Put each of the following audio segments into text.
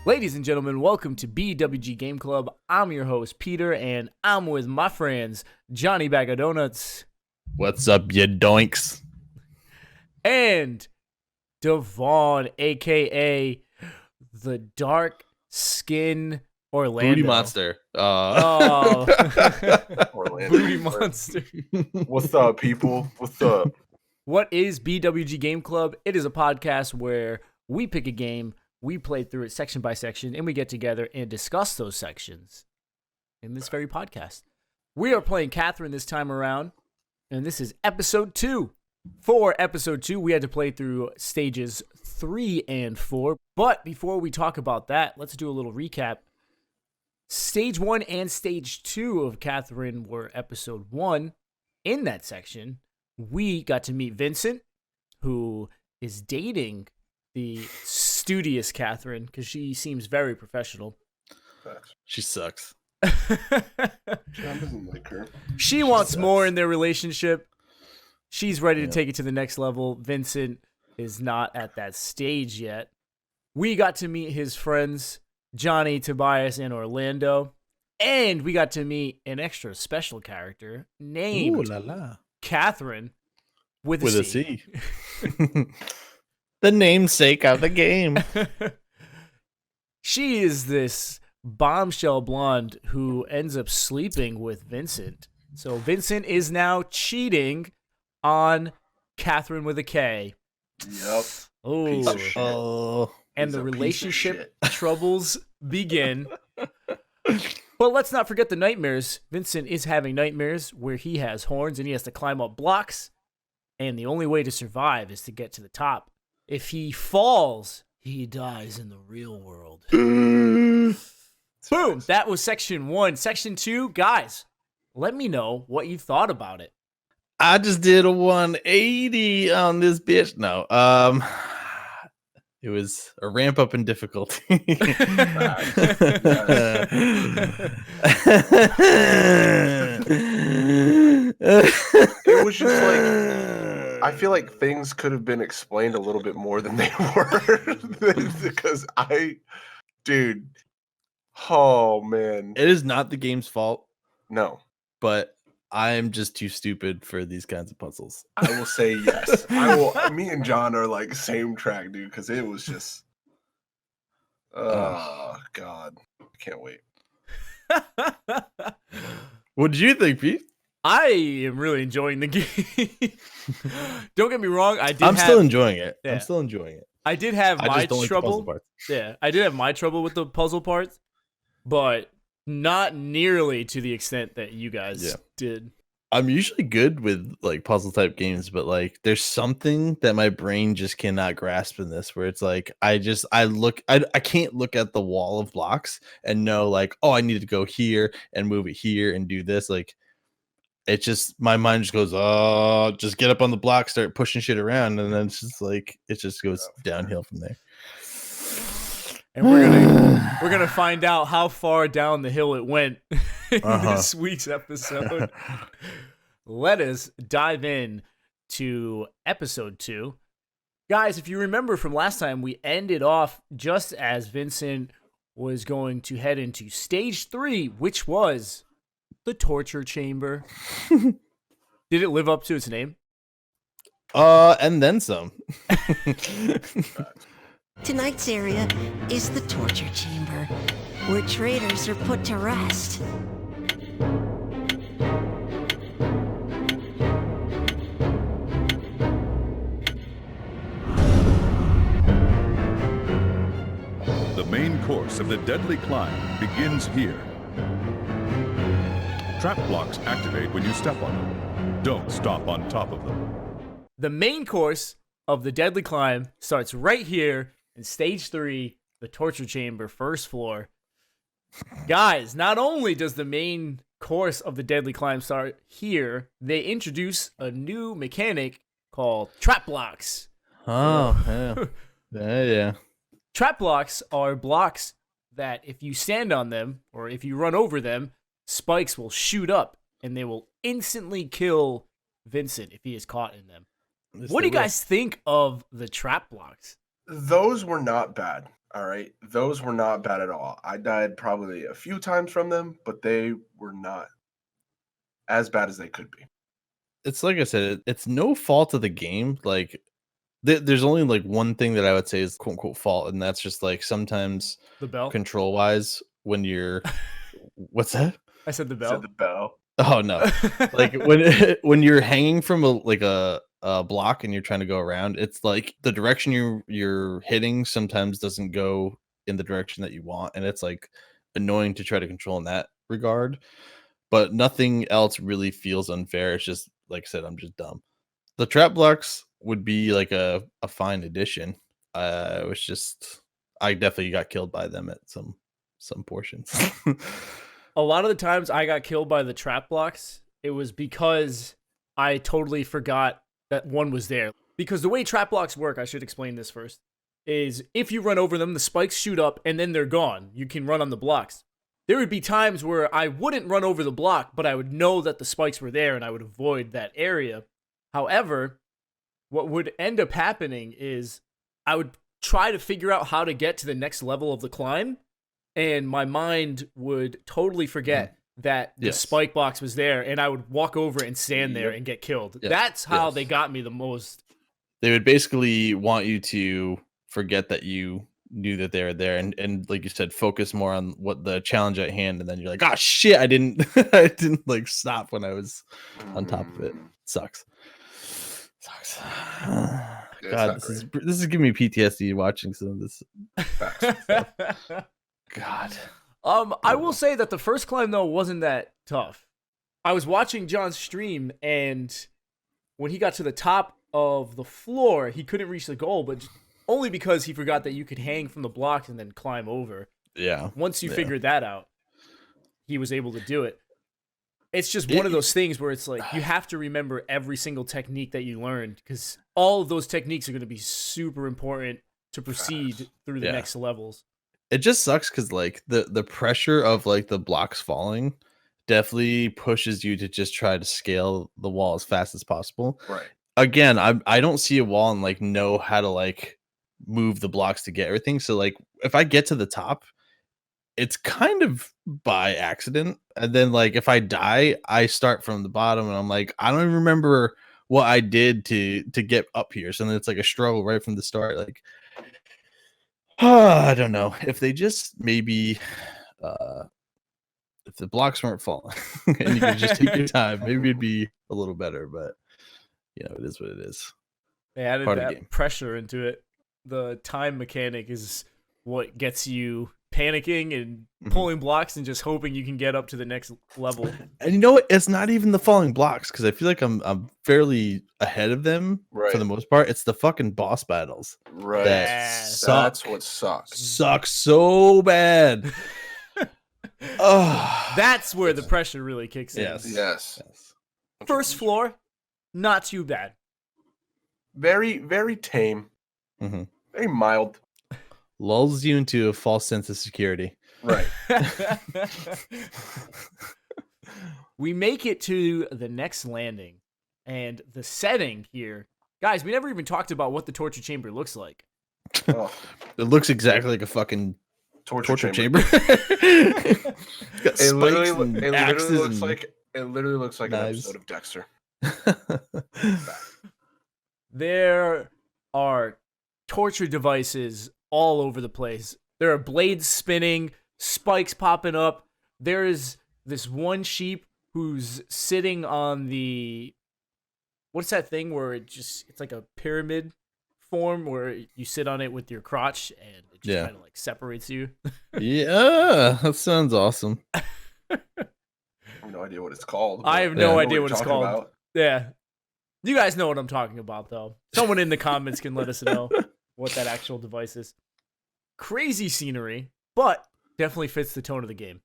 Ladies and gentlemen, welcome to BWG Game Club. I'm your host, Peter, and I'm with my friends, Johnny Bag of Donuts. What's up, you doinks? And Devon, a.k.a. the Dark Skin Orlando. Booty Monster. Oh. Orlando. Booty Monster. What's up, people? What's up? What is BWG Game Club? It is a podcast where we pick a game, we play through it section by section, and we get together and discuss those sections in this very podcast. We are playing Catherine this time around, and this is episode 2. For episode 2, we had to play through stages 3 and 4. But before we talk about that, let's do a little recap. Stage 1 and stage 2 of Catherine were episode 1. In that section, we got to meet Vincent, who is dating the studious Catherine, because she seems very professional. She sucks. John doesn't like her. She wants sucks. More in their relationship. She's ready to take it to the next level. Vincent is not at that stage yet. We got to meet his friends, Johnny, Tobias, and Orlando. And we got to meet an extra special character named Catherine with a C. The namesake of the game. She is this bombshell blonde who ends up sleeping with Vincent. So Vincent is now cheating on Catherine with a K. Yep. Oh. And the relationship troubles begin. But let's not forget the nightmares. Vincent is having nightmares where he has horns and he has to climb up blocks. And the only way to survive is to get to the top. If he falls, he dies in the real world. Boom! That was section 1. Section 2, guys, let me know what you thought about it. I just did a 180 on this bitch. No, it was a ramp up in difficulty. It was just like, I feel like things could have been explained a little bit more than they were. Because oh man. It is not the game's fault. No. But I'm just too stupid for these kinds of puzzles. I will say yes. Me and John are like same track, dude, because it was just oh god. I can't wait. What did you think, Pete? I am really enjoying the game. Don't get me wrong. I'm still enjoying it. Yeah. I'm still enjoying it. I did have my trouble. Yeah, I did have my trouble with the puzzle parts, but not nearly to the extent that you guys did. I'm usually good with like puzzle type games, but like there's something that my brain just cannot grasp in this, where it's like I can't look at the wall of blocks and know like, oh, I need to go here and move it here and do this. Like it just, my mind just goes, oh, just get up on the block, start pushing shit around, and then it's just like it just goes downhill from there. And we're gonna find out how far down the hill it went in this week's episode. Let us dive in to episode 2. Guys, if you remember from last time, we ended off just as Vincent was going to head into stage 3, which was the torture chamber. Did it live up to its name? And then some. Tonight's area is the torture chamber, where traitors are put to rest. The main course of the deadly climb begins here. Trap blocks activate when you step on them. Don't stop on top of them. The main course of the deadly climb starts right here in stage 3, the torture chamber, first floor. Guys, not only does the main course of the deadly climb start here, they introduce a new mechanic called trap blocks. Oh, yeah. Trap blocks are blocks that if you stand on them or if you run over them, spikes will shoot up and they will instantly kill Vincent if he is caught in them. What do you guys think of the trap blocks? Those were not bad. All right. Those were not bad at all. I died probably a few times from them, but they were not as bad as they could be. It's like I said, it's no fault of the game. Like there's only like one thing that I would say is quote unquote fault, and that's just like sometimes The bell. control wise when you're what's that? I said the Said bell. the bell. Oh no. Like when you're hanging from a block and you're trying to go around, it's like the direction you're hitting sometimes doesn't go in the direction that you want, and it's like annoying to try to control in that regard. But nothing else really feels unfair. It's just like I said, I'm just dumb. The trap blocks would be like a fine addition. It was just I definitely got killed by them at some portions. A lot of the times I got killed by the trap blocks, it was because I totally forgot that one was there. Because the way trap blocks work, I should explain this first, is if you run over them, the spikes shoot up and then they're gone. You can run on the blocks. There would be times where I wouldn't run over the block, but I would know that the spikes were there and I would avoid that area. However, what would end up happening is I would try to figure out how to get to the next level of the climb, and my mind would totally forget that the spike box was there, and I would walk over and stand there and get killed. Yes. That's how they got me the most. They would basically want you to forget that you knew that they were there, and like you said, focus more on what the challenge at hand, and then you're like, oh shit, I didn't I didn't like stop when I was on top of it. Sucks. God, this is giving me PTSD watching some of this stuff. God. I will say that the first climb though wasn't that tough. I was watching John's stream, and when he got to the top of the floor, he couldn't reach the goal, but only because he forgot that you could hang from the blocks and then climb over. Yeah. Once you figured that out, he was able to do it. It's just one of those things where it's like you have to remember every single technique that you learned, because all of those techniques are going to be super important to proceed through the next levels. It just sucks because like the pressure of like the blocks falling definitely pushes you to just try to scale the wall as fast as possible. Right. Again, I don't see a wall and like know how to like move the blocks to get everything. So like if I get to the top, it's kind of by accident. And then like if I die, I start from the bottom and I'm like, I don't even remember what I did to get up here. So then it's like a struggle right from the start. Like I don't know if they just maybe if the blocks weren't falling and you could just take your time, maybe it'd be a little better, but you know, it is what it is. They added that pressure into it. The time mechanic is what gets you panicking and pulling blocks and just hoping you can get up to the next level. And you know what? It's not even the falling blocks, because I feel like I'm fairly ahead of them for the most part. It's the fucking boss battles. Right. That's what sucks. Sucks so bad. That's where the pressure really kicks in. Yes. First floor, not too bad. Very, very tame. Very mild. Lulls you into a false sense of security. Right. We make it to the next landing, and the setting here, guys, we never even talked about what the torture chamber looks like. Oh. It looks exactly like a fucking torture chamber. It literally looks like an episode of Dexter. There are torture devices all over the place. There are blades spinning, spikes popping up. There is this one sheep who's sitting on the, what's that thing where it's like a pyramid form where you sit on it with your crotch and it just kind of like separates you. Yeah, that sounds awesome. I have no idea what it's called. I have no idea what it's called. About. Yeah. You guys know what I'm talking about, though. Someone in the comments can let us know what that actual device is. Crazy scenery, but definitely fits the tone of the game.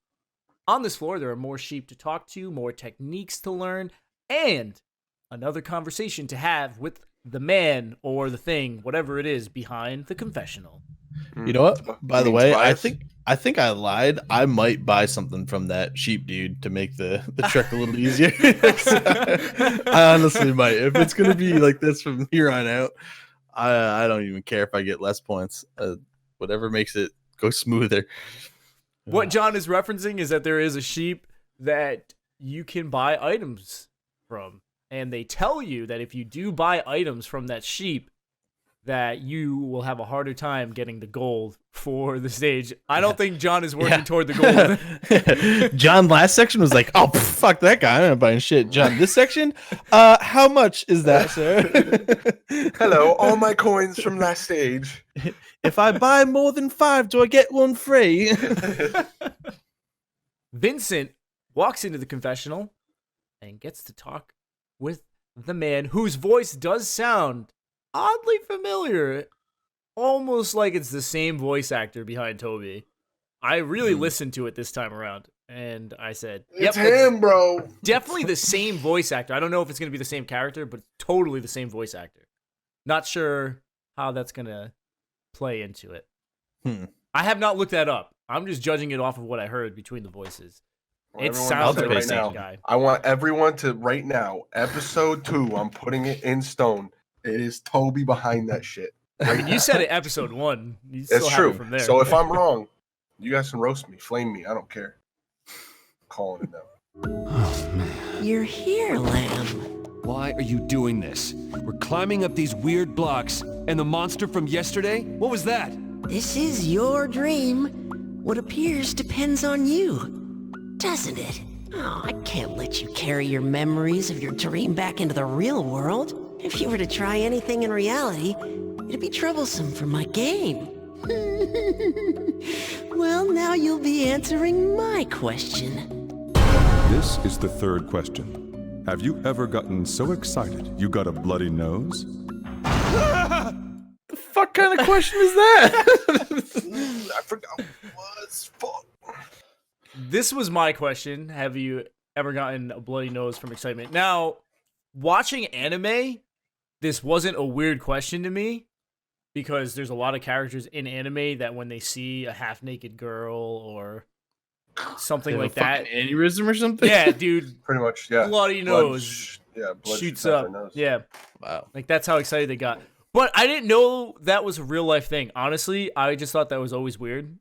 On this floor, there are more sheep to talk to, more techniques to learn, and another conversation to have with the man or the thing, whatever it is, behind the confessional. You know what? By the way, I think I lied. I might buy something from that sheep dude to make the trek a little easier. I honestly might. If it's gonna be like this from here on out, I don't even care if I get less points. whatever makes it go smoother. What John is referencing is that there is a sheep that you can buy items from. And they tell you that if you do buy items from that sheep, that you will have a harder time getting the gold for the stage. I don't think John is working toward the gold. John, last section was like, oh, fuck that guy. I'm not buying shit. John, this section, how much is that, sir? Hello, all my coins from last stage. If I buy more than 5, do I get one free? Vincent walks into the confessional and gets to talk with the man whose voice does sound oddly familiar, almost like it's the same voice actor behind Toby. I really listened to it this time around, and I said, "It's him, bro. Definitely the same voice actor." I don't know if it's going to be the same character, but totally the same voice actor. Not sure how that's going to play into it. I have not looked that up. I'm just judging it off of what I heard between the voices. Well, it sounds like the now. same guy. I want everyone to right now, episode 2, I'm putting it in stone. It is Toby behind that shit. Right? You said it episode 1. You It's true. From there. So if I'm wrong, you guys can roast me, flame me. I don't care. I'm calling it now. Oh, man. You're here, Lamb. Why are you doing this? We're climbing up these weird blocks, and the monster from yesterday? What was that? This is your dream. What appears depends on you, doesn't it? Oh, I can't let you carry your memories of your dream back into the real world. If you were to try anything in reality, it'd be troublesome for my game. Well, now you'll be answering my question. This is the third question. Have you ever gotten so excited you got a bloody nose? The fuck kind of question is that? I forgot what it was. Fuck. This was my question. Have you ever gotten a bloody nose from excitement? Now, watching anime, this wasn't a weird question to me because there's a lot of characters in anime that when they see a half-naked girl or something like that, aneurysm or something. yeah, dude, Pretty much, yeah. bloody nose Blood shoots out up. their nose. Yeah, Wow. like that's how excited they got. But I didn't know that was a real life thing. Honestly, I just thought that was always weird.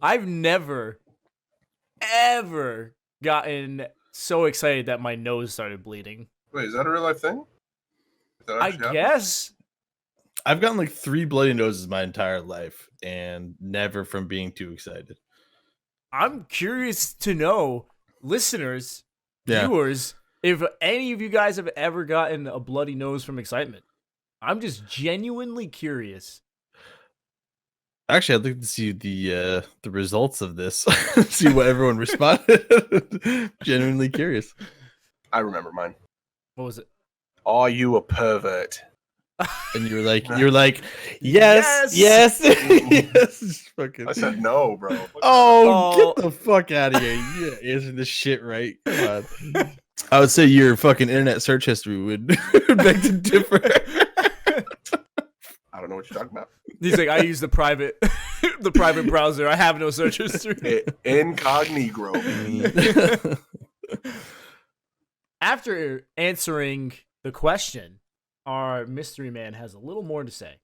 I've never, ever gotten so excited that my nose started bleeding. Wait, is that a real life thing? That I actually happened? guess. I've gotten like 3 bloody noses my entire life and never from being too excited. I'm curious to know, listeners, Yeah. viewers, if any of you guys have ever gotten a bloody nose from excitement. I'm just genuinely curious. Actually, I'd like to see the results of this. See what everyone responded. Genuinely curious. I remember mine. What was it? Are you a pervert? And you're like, yes. Yes. Fucking... I said no, bro. Oh, get the fuck out of here. You answered this shit right. Come on. I would say your fucking internet search history would beg to differ. I don't know what you're talking about. He's like, I use the private browser. I have no search history. Incognito. After answering the question, our mystery man has a little more to say.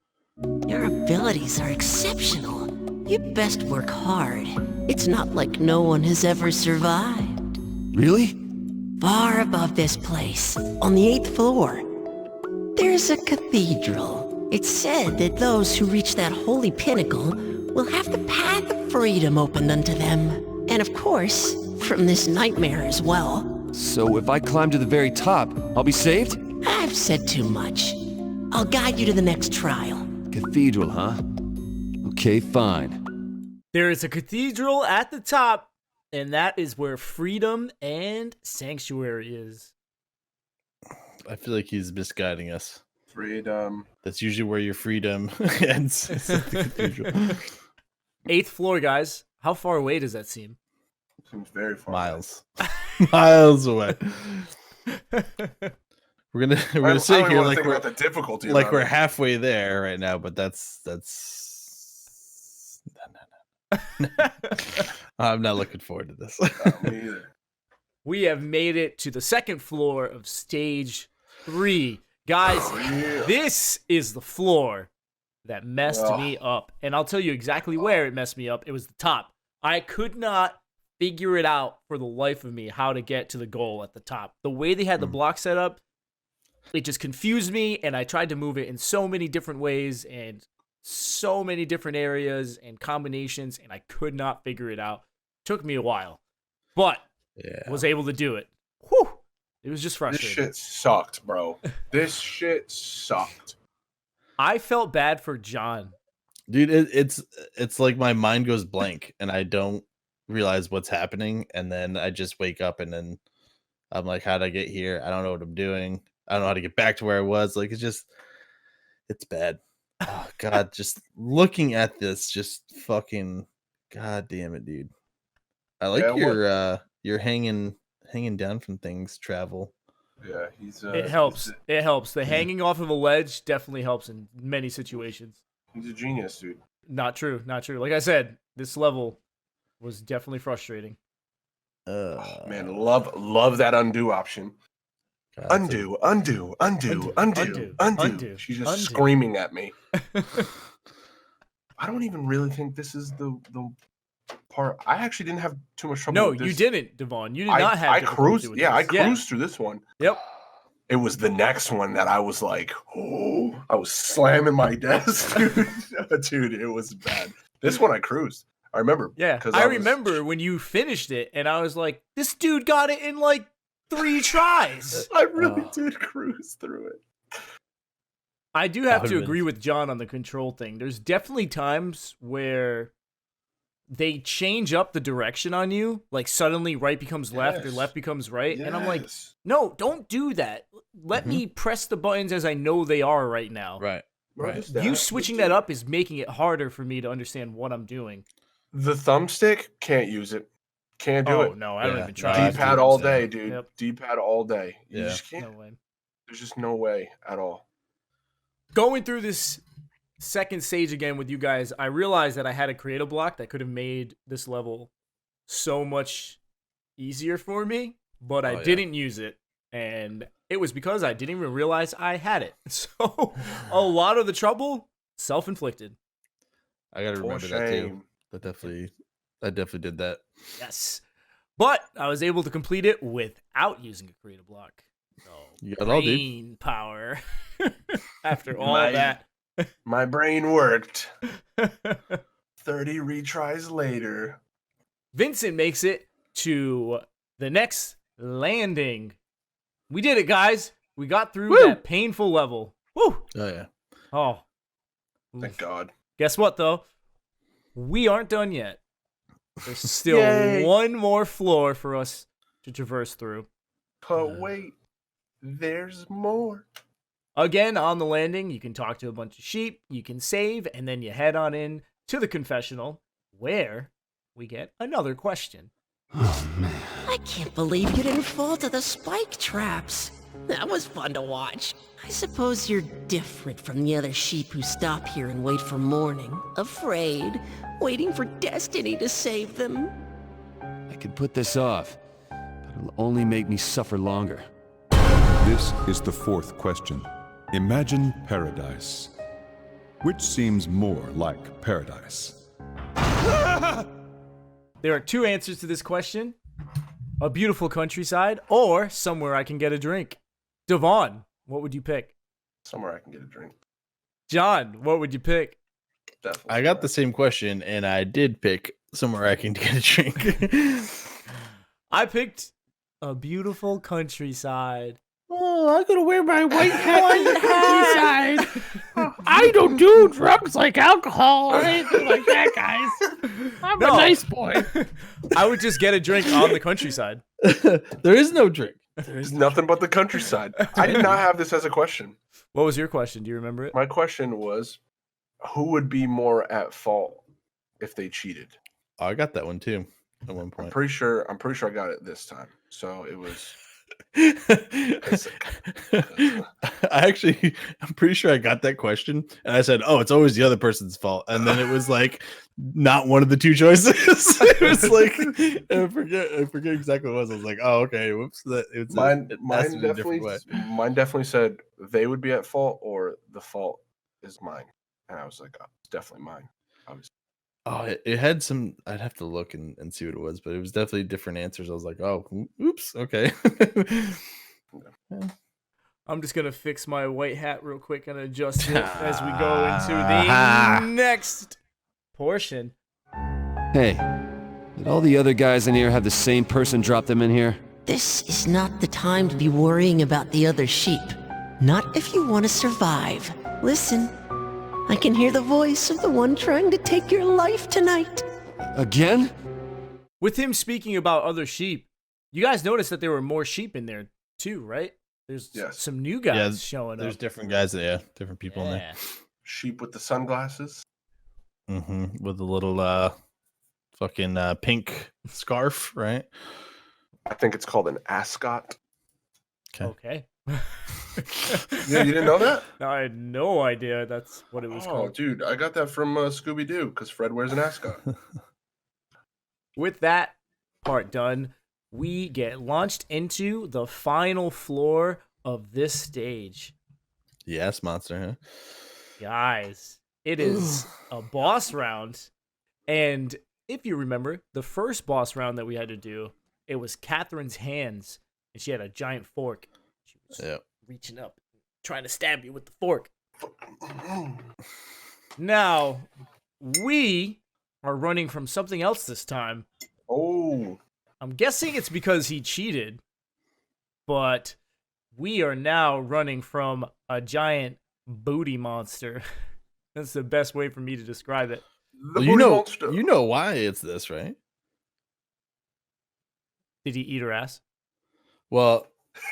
Your abilities are exceptional. You'd best work hard. It's not like no one has ever survived. Really? Far above this place, on the 8th floor, there's a cathedral. It's said that those who reach that holy pinnacle will have the path of freedom opened unto them. And of course, from this nightmare as well. So if I climb to the very top, I'll be saved? I've said too much. I'll guide you to the next trial. Cathedral, huh? Okay, fine. There is a cathedral at the top, and that is where freedom and sanctuary is. I feel like he's misguiding us. Freedom. That's usually where your freedom ends. It's at the cathedral. 8th floor, guys. How far away does that seem? Seems very far. Miles. Miles away. We're gonna sit here like we're about the difficulty. like we're halfway there right now, but that's no. I'm not looking forward to this. Me either. We have made it to the 2nd floor of stage 3. Guys, this is the floor that messed me up. And I'll tell you exactly where it messed me up. It was the top. I could not figure it out for the life of me how to get to the goal at the top. The way they had the block set up, it just confused me, and I tried to move it in so many different ways and so many different areas and combinations, and I could not figure it out. Took me a while, but was able to do it. Whew! It was just frustrating. This shit sucked, bro. This shit sucked. I felt bad for John. Dude, it's like my mind goes blank and I don't realize what's happening, and then I just wake up and then I'm like, how'd I get here? I don't know what I'm doing. I don't know how to get back to where I was. Like, it's bad. Oh God, just looking at this, just fucking God damn it, dude. I like your hanging down from things travel. Yeah, he's It helps. It helps. The hanging off of a ledge definitely helps in many situations. He's a genius, dude. Not true. Not true. Like I said, this level was definitely frustrating. Man, love that undo option. God, Undo. She's just screaming at me. I don't even really think this is the part. I actually didn't have too much trouble. No, with this. you didn't, Devon. You did not have. I cruised. With Yeah, this. I cruised through this one. Yep. It was the next one that I was like, oh, I was slamming my desk, dude. Dude, it was bad. This one I cruised. I remember. Yeah, I remember when you finished it, and I was like, this dude got it in like 3 tries. I really did cruise through it. I do have to agree with John on the control thing. There's definitely times where they change up the direction on you. Like suddenly right becomes left or left becomes right. And I'm like, no, don't do that. Let me press the buttons as I know they are right now. Right. You switching that up is making it harder for me to understand what I'm doing. The thumbstick, can't use it. Can't do it. No, I don't even try. D-pad all day, dude. Yep. D-pad all day. You Yeah. just can't. No way. There's just no way at all. Going through this second stage again with you guys, I realized that I had a creative block that could have made this level so much easier for me, but I didn't use it, and it was because I didn't even realize I had it. So a lot of the trouble, self-inflicted. I gotta remember that too. I definitely did that. Yes. But I was able to complete it without using a creative block. So You got it all, dude. brain power. After all that. My brain worked. 30 retries later. Vincent makes it to the next landing. We did it, guys. We got through that painful level. Woo! Oh yeah. Oh. Thank God. Guess what, though? We aren't done yet. There's still one more floor for us to traverse through. But wait, there's more. Again, on the landing, you can talk to a bunch of sheep, you can save, and then you head on in to the confessional, where we get another question. Oh, man. I can't believe you didn't fall to the spike traps. That was fun to watch. I suppose you're different from the other sheep who stop here and wait for morning, afraid, waiting for destiny to save them. I could put this off, but it'll only make me suffer longer. This is the 4th question. Imagine paradise. Which seems more like paradise? There are 2 answers to this question. A beautiful countryside, or somewhere I can get a drink. Devon, what would you pick? Somewhere I can get a drink. John, what would you pick? Definitely. I got the same question, and I did pick somewhere I can get a drink. I picked a beautiful countryside. Oh, I'm gonna wear my white hat in the countryside. I don't do drugs like alcohol or anything like that, guys. I'm a nice boy. I would just get a drink on the countryside. There is no drink. There's nothing but the countryside. I did not have this as a question. What was your question? Do you remember it? My question was, who would be more at fault if they cheated? Oh, I got that one too at one I'm point. pretty sure I got it this time. So it was. I'm pretty sure I got that question, and I said, "Oh, it's always the other person's fault," and then it was like not one of the 2 choices. It was like I forget exactly what it was. I was like, "Oh, okay, whoops." Mine definitely said they would be at fault, or the fault is mine, And I was like, oh, it's definitely mine. Obviously. Oh, it had some. I'd have to look and see what it was, but it was definitely different answers. I was like, oh, oops, okay. Yeah. I'm just gonna fix my white hat real quick and adjust it as we go into the next portion. Hey, did all the other guys in here have the same person drop them in here? This is not the time to be worrying about the other sheep. Not if you want to survive. Listen, I can hear the voice of the one trying to take your life tonight. Again? With him speaking about other sheep, you guys noticed that there were more sheep in there too, right? There's some new guys showing up. There's different guys, different people in there. Sheep with the sunglasses. Mm-hmm. With a little fucking pink scarf, right? I think it's called an ascot. Okay. Yeah, you didn't know that? No, I had no idea that's what it was called. Oh, dude, I got that from Scooby-Doo because Fred wears an ascot. With that part done, we get launched into the final floor of this stage. Yes, monster, huh? Guys, it is a boss round. And if you remember, the first boss round that we had to do, it was Catherine's hands, and she had a giant fork. She was reaching up, trying to stab you with the fork. Now, we are running from something else this time. Oh. I'm guessing it's because he cheated, but we are now running from a giant booty monster. That's the best way for me to describe it. Well, you know why it's this, right? Did he eat her ass? Well,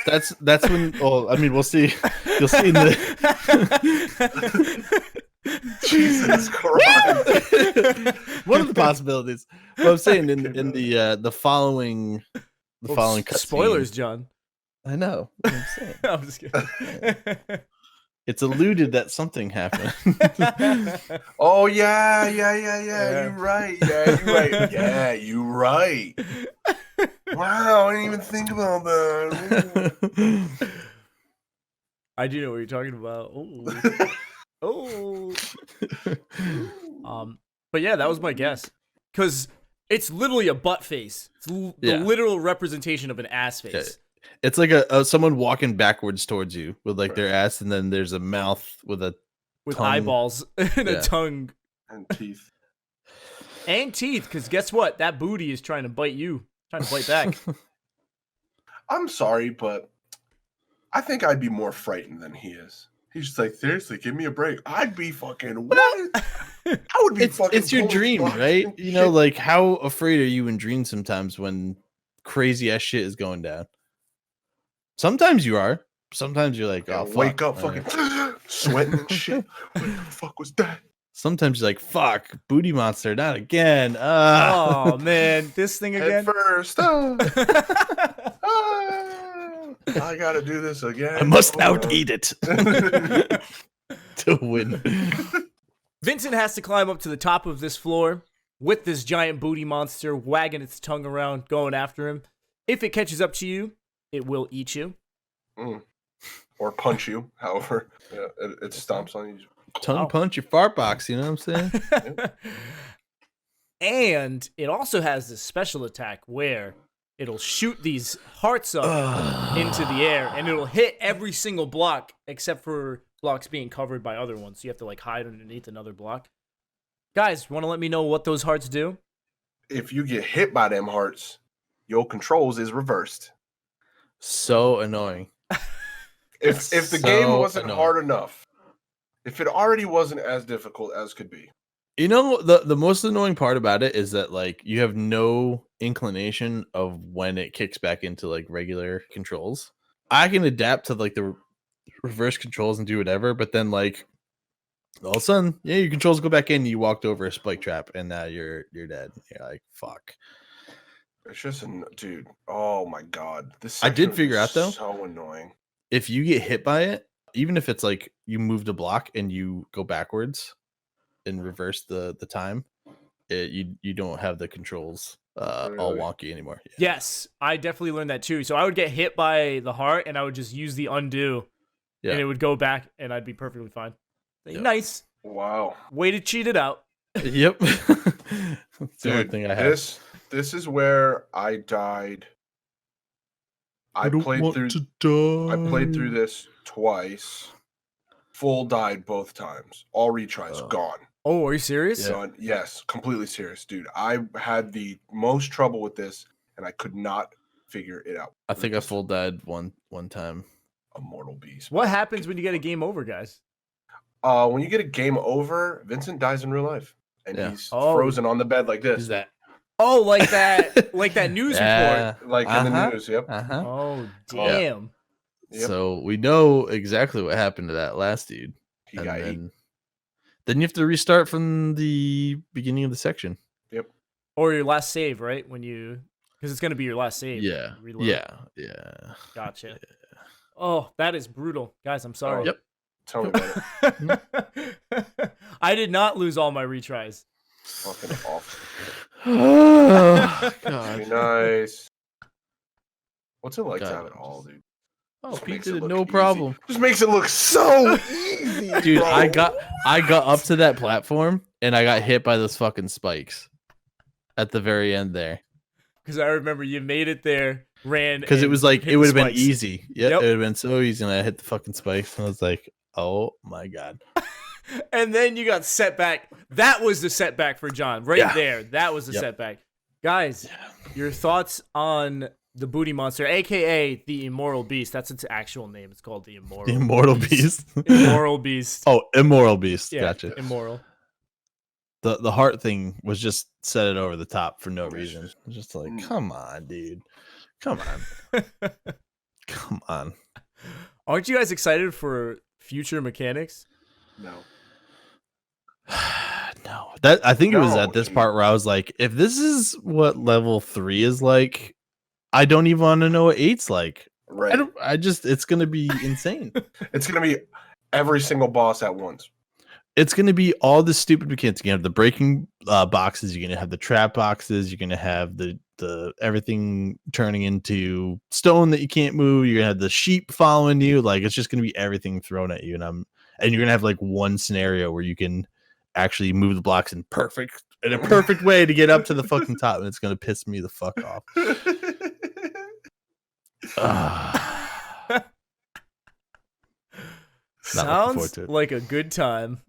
that's when. Well, I mean, we'll see. You'll see in the. Jesus Christ! One of the possibilities. But I'm saying in the following spoilers, cutscene, John. I know. What I'm saying. I'm just kidding. It's alluded that something happened. Oh yeah. You're right. Yeah, you're right. Wow, I didn't even think about that. I do know what you're talking about. Oh. But yeah, that was my guess. Because it's literally a butt face. It's the literal representation of an ass face. Okay. It's like a someone walking backwards towards you with like their ass, and then there's a mouth with tongue. Eyeballs and a tongue and teeth. And teeth, because guess what? That booty is trying to bite you, trying to bite back. I'm sorry, but I think I'd be more frightened than he is. He's just like, seriously, give me a break. I'd be fucking what? I would be fucking. It's your dream, right? You know, like how afraid are you in dreams sometimes when crazy ass shit is going down? Sometimes you are. Sometimes you're like, oh, wake up, fucking sweating and shit. What the fuck was that? Sometimes you're like, fuck, booty monster, not again. Oh man, this thing again. At first, I gotta do this again. I must out-eat it to win. Vincent has to climb up to the top of this floor with this giant booty monster wagging its tongue around, going after him. If it catches up to you, it will eat you. Or punch you, however. Yeah, it stomps on you. Tongue punch your fart box, you know what I'm saying? And it also has this special attack where it'll shoot these hearts up into the air, and it'll hit every single block except for blocks being covered by other ones. So you have to like hide underneath another block. Guys, want to let me know what those hearts do? If you get hit by them hearts, your controls is reversed. So annoying. If the game wasn't hard enough, if it already wasn't as difficult as could be. You know, the most annoying part about it is that like you have no inclination of when it kicks back into like regular controls. I can adapt to like the reverse controls and do whatever, but then like all of a sudden, your controls go back in, you walked over a spike trap, and now you're dead. You're like, fuck. It's just dude. Oh my god. This I did figure out though. So annoying. If you get hit by it, even if it's like you moved a block and you go backwards and reverse the time, you don't have the controls all wonky anymore. Yeah. Yes, I definitely learned that too. So I would get hit by the heart and I would just use the undo, and it would go back and I'd be perfectly fine. Yeah. Nice. Wow. Way to cheat it out. Yep. That's the only Dude, thing I have. this is where I died. I don't played want through to die. I played through this twice. Full died both times. All retries gone. Oh, are you serious? Yeah. Done. Yes, completely serious, dude. I had the most trouble with this, and I could not figure it out. I think I full died one time. A mortal beast. What happens when you get a game over, guys? When you get a game over, Vincent dies in real life, and he's frozen on the bed like this. Is that? Oh, like that, like that news report. Like in the news? Yep. Oh, damn. Yep. So we know exactly what happened to that last dude. He got ate. Then you have to restart from the beginning of the section. Yep. Or your last save, right? Because it's going to be your last save. Yeah. Reload. Yeah. Gotcha. Yeah. Oh, that is brutal. Guys, I'm sorry. Yep. Tell me about it. I did not lose all my retries. Fucking awful. Oh, Be God. nice. What's it like to God. have it all, dude? Oh, Just Pete makes it did it look no easy. problem. Just makes it look so easy, Dude, bro. I got up to that platform and I got hit by those fucking spikes at the very end there. Because I remember you made it there, ran. Because it and was like hit it would the have been spikes. easy. Yep, it would have been so easy, and I hit the fucking spikes, and I was like, "Oh my God!" And then you got set back. That was the setback for John, right there. That was the setback. Guys, your thoughts on the booty monster, aka the immoral beast? That's its actual name. It's called the immoral. The immortal beast. Immoral beast. Oh, immoral beast. Yeah, Gotcha. immoral. The heart thing was just set it over the top for no reason. It was just like, come on, dude. Come on. Come on. Aren't you guys excited for future mechanics? No. No. That I think it was No, at this dude. part where I was like, if this is what level 3 is like, I don't even want to know what 8's like. Right. It's gonna be insane. It's gonna be every single boss at once. It's going to be all the stupid mechanics. You're going to have the breaking boxes. You're going to have the trap boxes. You're going to have the everything turning into stone that you can't move. You're going to have the sheep following you. Like, it's just going to be everything thrown at you. And you're going to have like one scenario where you can actually move the blocks in a perfect way to get up to the fucking top. And it's going to piss me the fuck off. Sounds like a good time.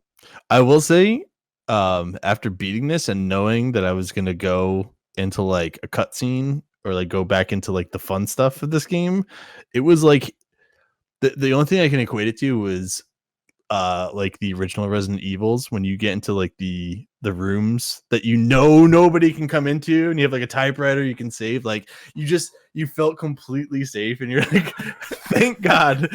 I will say, after beating this and knowing that I was gonna go into like a cutscene or like go back into like the fun stuff of this game, it was like the only thing I can equate it to was like the original Resident Evils when you get into like the rooms that nobody can come into and you have like a typewriter you can save. Like you felt completely safe and you're like, thank God.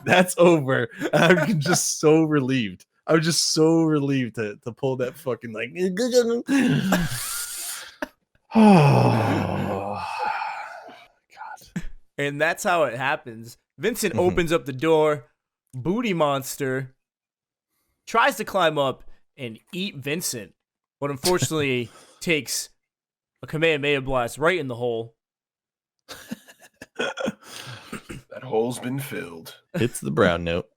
That's over. I'm just so relieved. I was just so relieved to pull that fucking like. Oh God! And that's how it happens. Vincent opens up the door. Booty monster tries to climb up and eat Vincent, but unfortunately takes a Kamehameha blast right in the hole. That hole's been filled. It's the brown note.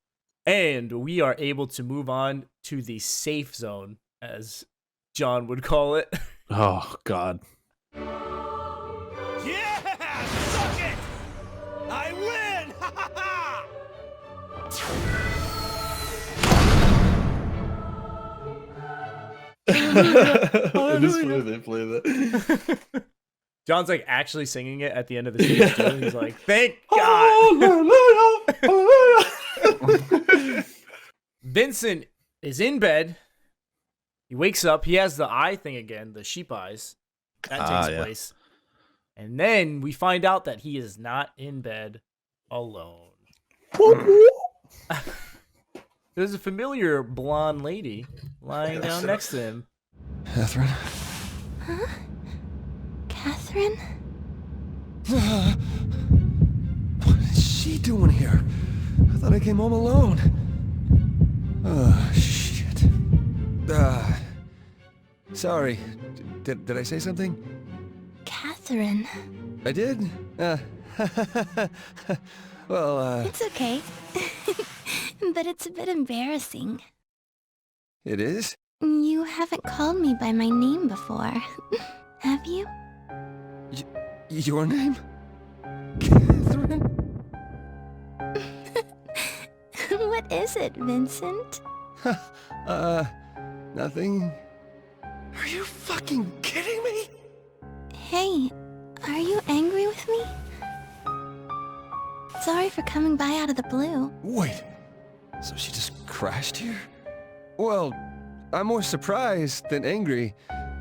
And we are able to move on to the safe zone, as John would call it. Oh, God. Yeah! Suck it! I win! Ha ha ha! It is funny they play that. John's like actually singing it at the end of the stage too. He's like, "Thank God." Vincent is in bed. He wakes up. He has the eye thing again, the sheep eyes. That takes place. And then we find out that he is not in bed alone. There's a familiar blonde lady lying down next to him. Catherine? Huh? Catherine? What is she doing here? I thought I came home alone. Oh, shit. Sorry. Did I say something? Catherine. I did? Well, It's okay. But it's a bit embarrassing. it is? You haven't called me by my name before, have you? Your name? Catherine? What is it, Vincent? Nothing. Are you fucking kidding me? Hey, are you angry with me? Sorry for coming by out of the blue. Wait, so she just crashed here? Well, I'm more surprised than angry.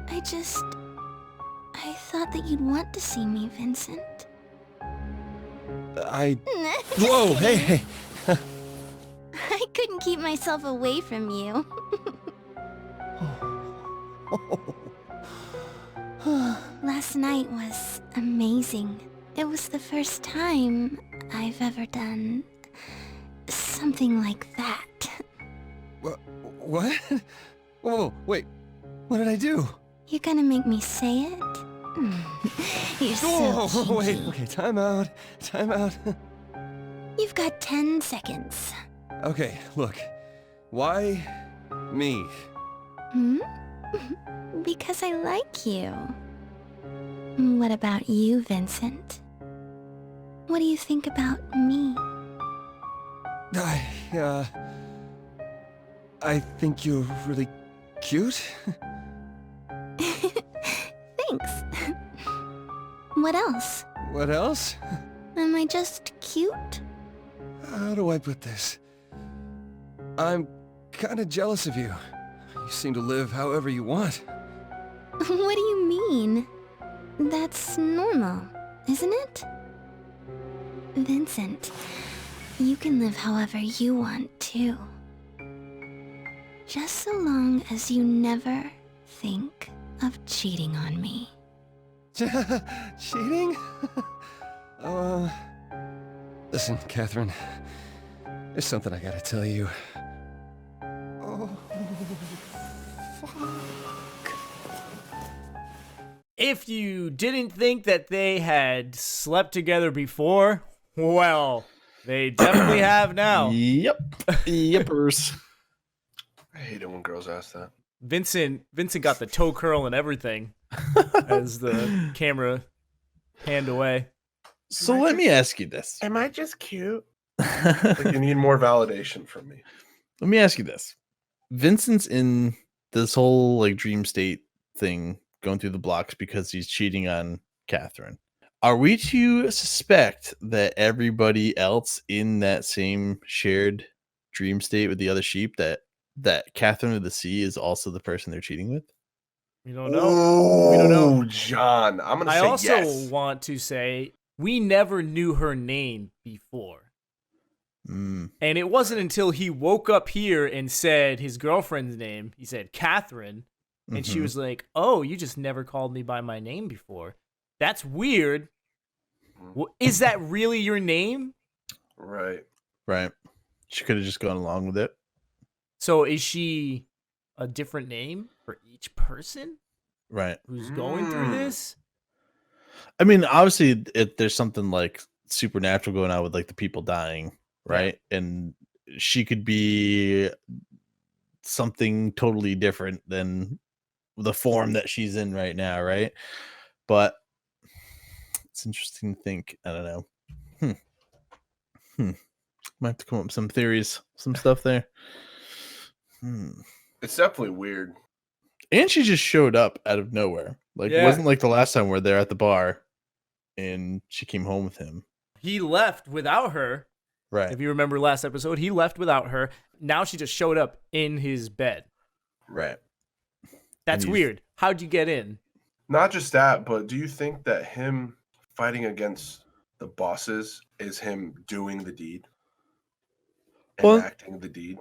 I thought that you'd want to see me, Vincent. Whoa, hey! I couldn't keep myself away from you. Last night was amazing. It was the first time I've ever done something like that. What? Whoa, wait. What did I do? You're gonna make me say it? You're so Whoa, wait, kinky. okay, time out. You've got 10 seconds. Okay, look. Why me? Because I like you. What about you, Vincent? What do you think about me? I think you're really cute. Thanks. What else? What else? Am I just cute? How do I put this? I'm kinda jealous of you. You seem to live however you want. What do you mean? That's normal, isn't it? Vincent, you can live however you want too. Just so long as you never think of cheating on me. Cheating? Listen, Catherine. There's something I gotta tell you. Oh, fuck. If you didn't think that they had slept together before, well, they definitely have now. Yep. Yippers. I hate it when girls ask that. Vincent got the toe curl and everything as the camera panned away. So let me ask you this. Am I just cute? Like you need more validation from me. Let me ask you this. Vincent's in this whole like dream state thing going through the blocks because he's cheating on Catherine. Are we to suspect that everybody else in that same shared dream state with the other sheep that Catherine of the Sea is also the person they're cheating with? We don't know. Oh, We don't know. John. I'm gonna I say also yes. want to say we never knew her name before. And it wasn't until he woke up here and said his girlfriend's name, he said Catherine, and she was like, "Oh, you just never called me by my name before. That's weird. Is that really your name?" Right. Right. She could have just gone along with it. So is she a different name for each person Right. who's going through this? I mean, obviously, there's something like supernatural going on with like the people dying, right? And she could be something totally different than the form that she's in right now, right? But it's interesting to think. I don't know. Might have to come up with some theories, some stuff there. It's definitely weird. And she just showed up out of nowhere. Like it wasn't like the last time we're there at the bar and she came home with him. He left without her. Right. If you remember last episode, he left without her. Now she just showed up in his bed. Right. That's weird. How'd you get in? Not just that, but do you think that him fighting against the bosses is him doing the deed? Enacting the deed?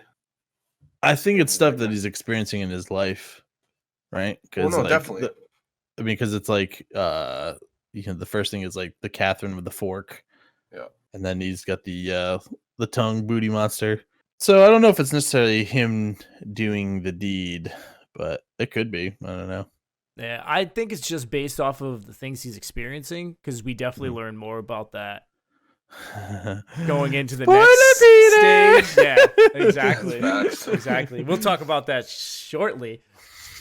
I think it's stuff that he's experiencing in his life, right? Because definitely. Because it's like the first thing is like the Catherine with the fork, and then he's got the tongue booty monster. So I don't know if it's necessarily him doing the deed, but it could be. I don't know. Yeah, I think it's just based off of the things he's experiencing because we definitely learn more about that going into the Spoiler, next Peter! stage. Yeah, exactly. Facts. Exactly. We'll talk about that shortly.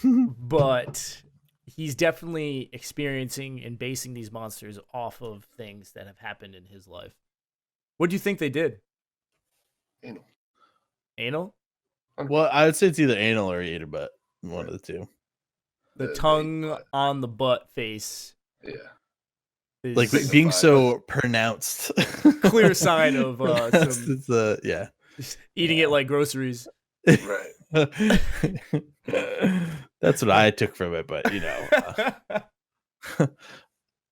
But he's definitely experiencing and basing these monsters off of things that have happened in his life. What do you think they did? Anal. Anal? Well, I would say it's either anal or eater butt. One of the two. The tongue on the butt face. Yeah. Is Like being so pronounced. clear sign of some yeah. eating it like groceries. Right. That's what I took from it, but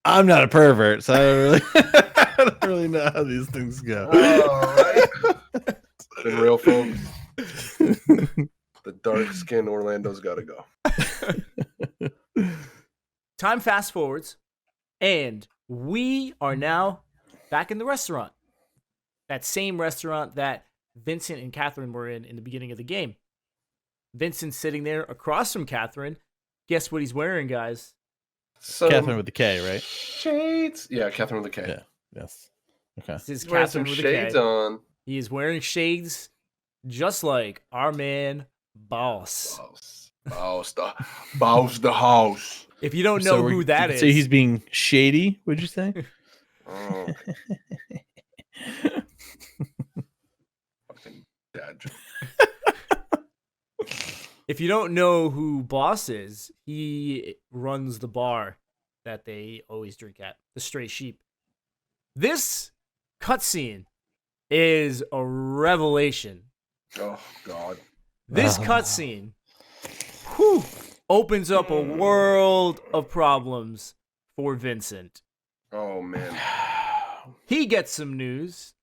I'm not a pervert, so I don't really know how these things go. All right. Been real, folks. The dark skinned Orlando's got to go. Time fast forwards, and we are now back in the restaurant. That same restaurant that Vincent and Catherine were in the beginning of the game. Vincent's sitting there across from Catherine. Guess what he's wearing, guys? So, Catherine with the K, right? Shades. Yeah, Catherine with the K. Yeah. Yes. Okay. This is He's wearing Catherine some with a shades K. on. He is wearing shades just like our man, Boss. Boss the house. If you don't know who that is. So he's being shady, would you say? Oh. Fucking dad joke. If you don't know who Boss is, he runs the bar that they always drink at, the Stray Sheep. This cutscene is a revelation. Oh, God. This cutscene opens up a world of problems for Vincent. Oh, man. He gets some news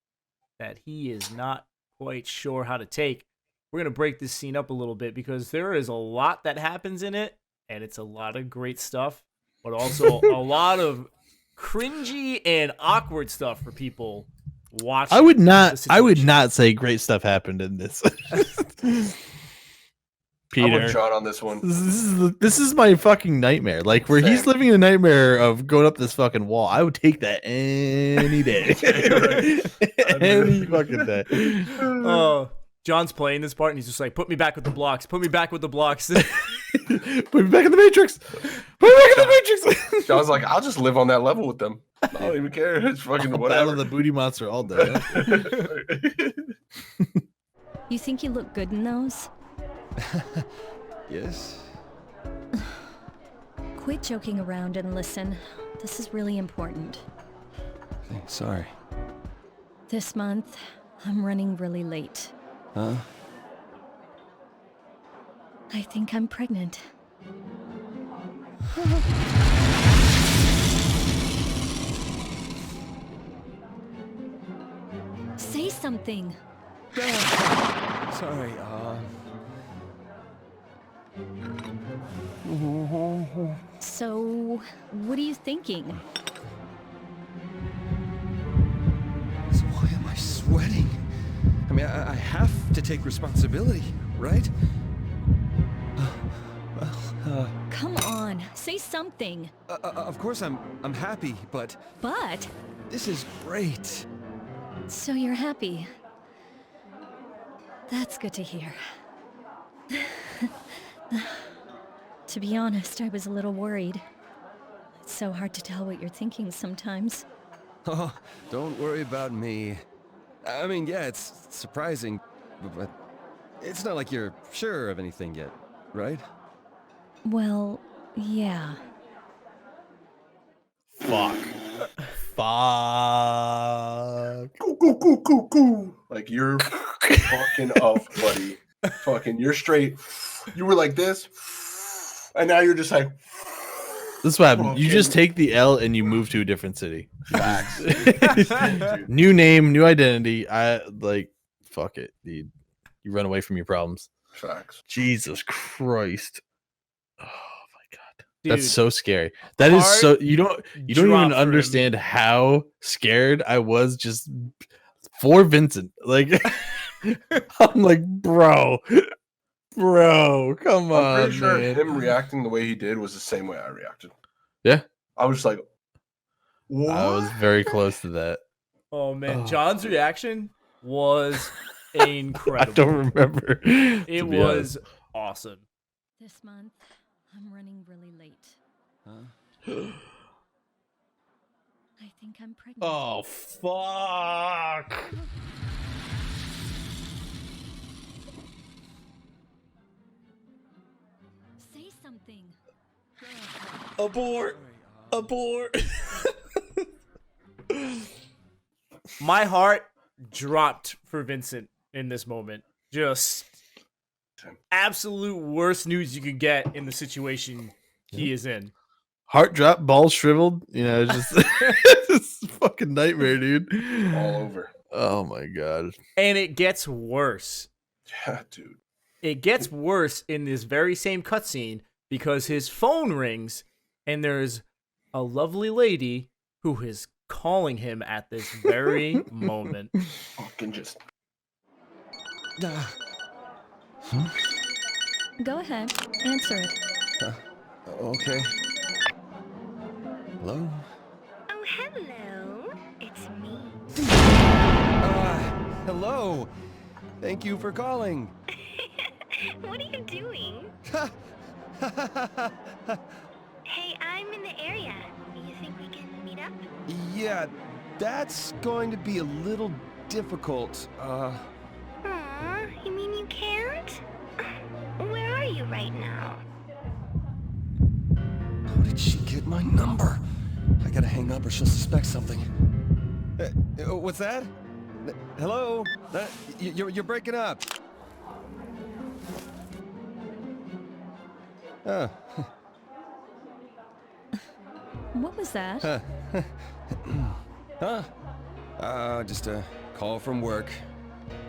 that he is not quite sure how to take. We're going to break this scene up a little bit because there is a lot that happens in it, and it's a lot of great stuff, but also a lot of cringy and awkward stuff for people watching. I would not say great stuff happened in this. I'm with Peter, John on this one. this is my fucking nightmare. Like where he's Same. living a nightmare of going up this fucking wall. I would take that any day. Any fucking day. Oh, John's playing this part, and he's just like, put me back with the blocks. Put me back with the blocks. Put me back in the Matrix. Put me back in the Matrix. John's like, I'll just live on that level with them. I don't even care. It's fucking Battle whatever. the booty monster all day. You think you look good in those? Yes? Quit joking around and listen. This is really important. Hey, sorry. This month, I'm running really late. Huh? I think I'm pregnant. Say something. Sorry, So, what are you thinking? So why am I sweating? I mean, I have to take responsibility, right? Come on, say something. Of course I'm happy, but But, this is great. so you're happy. That's good to hear. To be honest, I was a little worried. It's so hard to tell what you're thinking sometimes. Oh, don't worry about me. I mean, yeah, it's surprising, but it's not like you're sure of anything yet, right? Well, yeah. Fuck. Go. Like, you're fucking up, buddy. Fucking, you're straight. You were like this, and now you're just like. This is what happened. You Okay. just take the L and you move to a different city. Facts. New name, new identity. Fuck it, dude. You run away from your problems. Facts. Jesus Christ. Oh my god. Dude, That's so scary. That is so you don't drop even for understand how scared I was just for Vincent. Like I'm like, bro, come on. I'm pretty sure man. him reacting the way he did was the same way I reacted. Yeah. I was just like, what? I was very close to that. Oh man, John's reaction was incredible. I don't remember. It was awesome. This month, I'm running really late. Huh? I think I'm pregnant. Oh fuck! Say something. Abort! Abort! My heart dropped for Vincent in this moment. Just absolute worst news you could get in the situation he is in. Heart drop, balls shriveled. You know, just it's a fucking nightmare, dude. All over. Oh my god. And it gets worse. Yeah, dude. It gets worse in this very same cutscene because his phone rings and there's a lovely lady who is calling him at this very moment. Fucking just. Go ahead. Answer it. Okay. Hello? Oh, hello. It's me. Hello. Thank you for calling. What are you doing? Hey, I'm in the area. You think we can meet up? Yeah, that's going to be a little difficult. Aw, you mean you can't? Where are you right now? How did she get my number? I gotta hang up or she'll suspect something. What's that? Hello? You're breaking up. Oh. What was that? Huh? Just a call from work.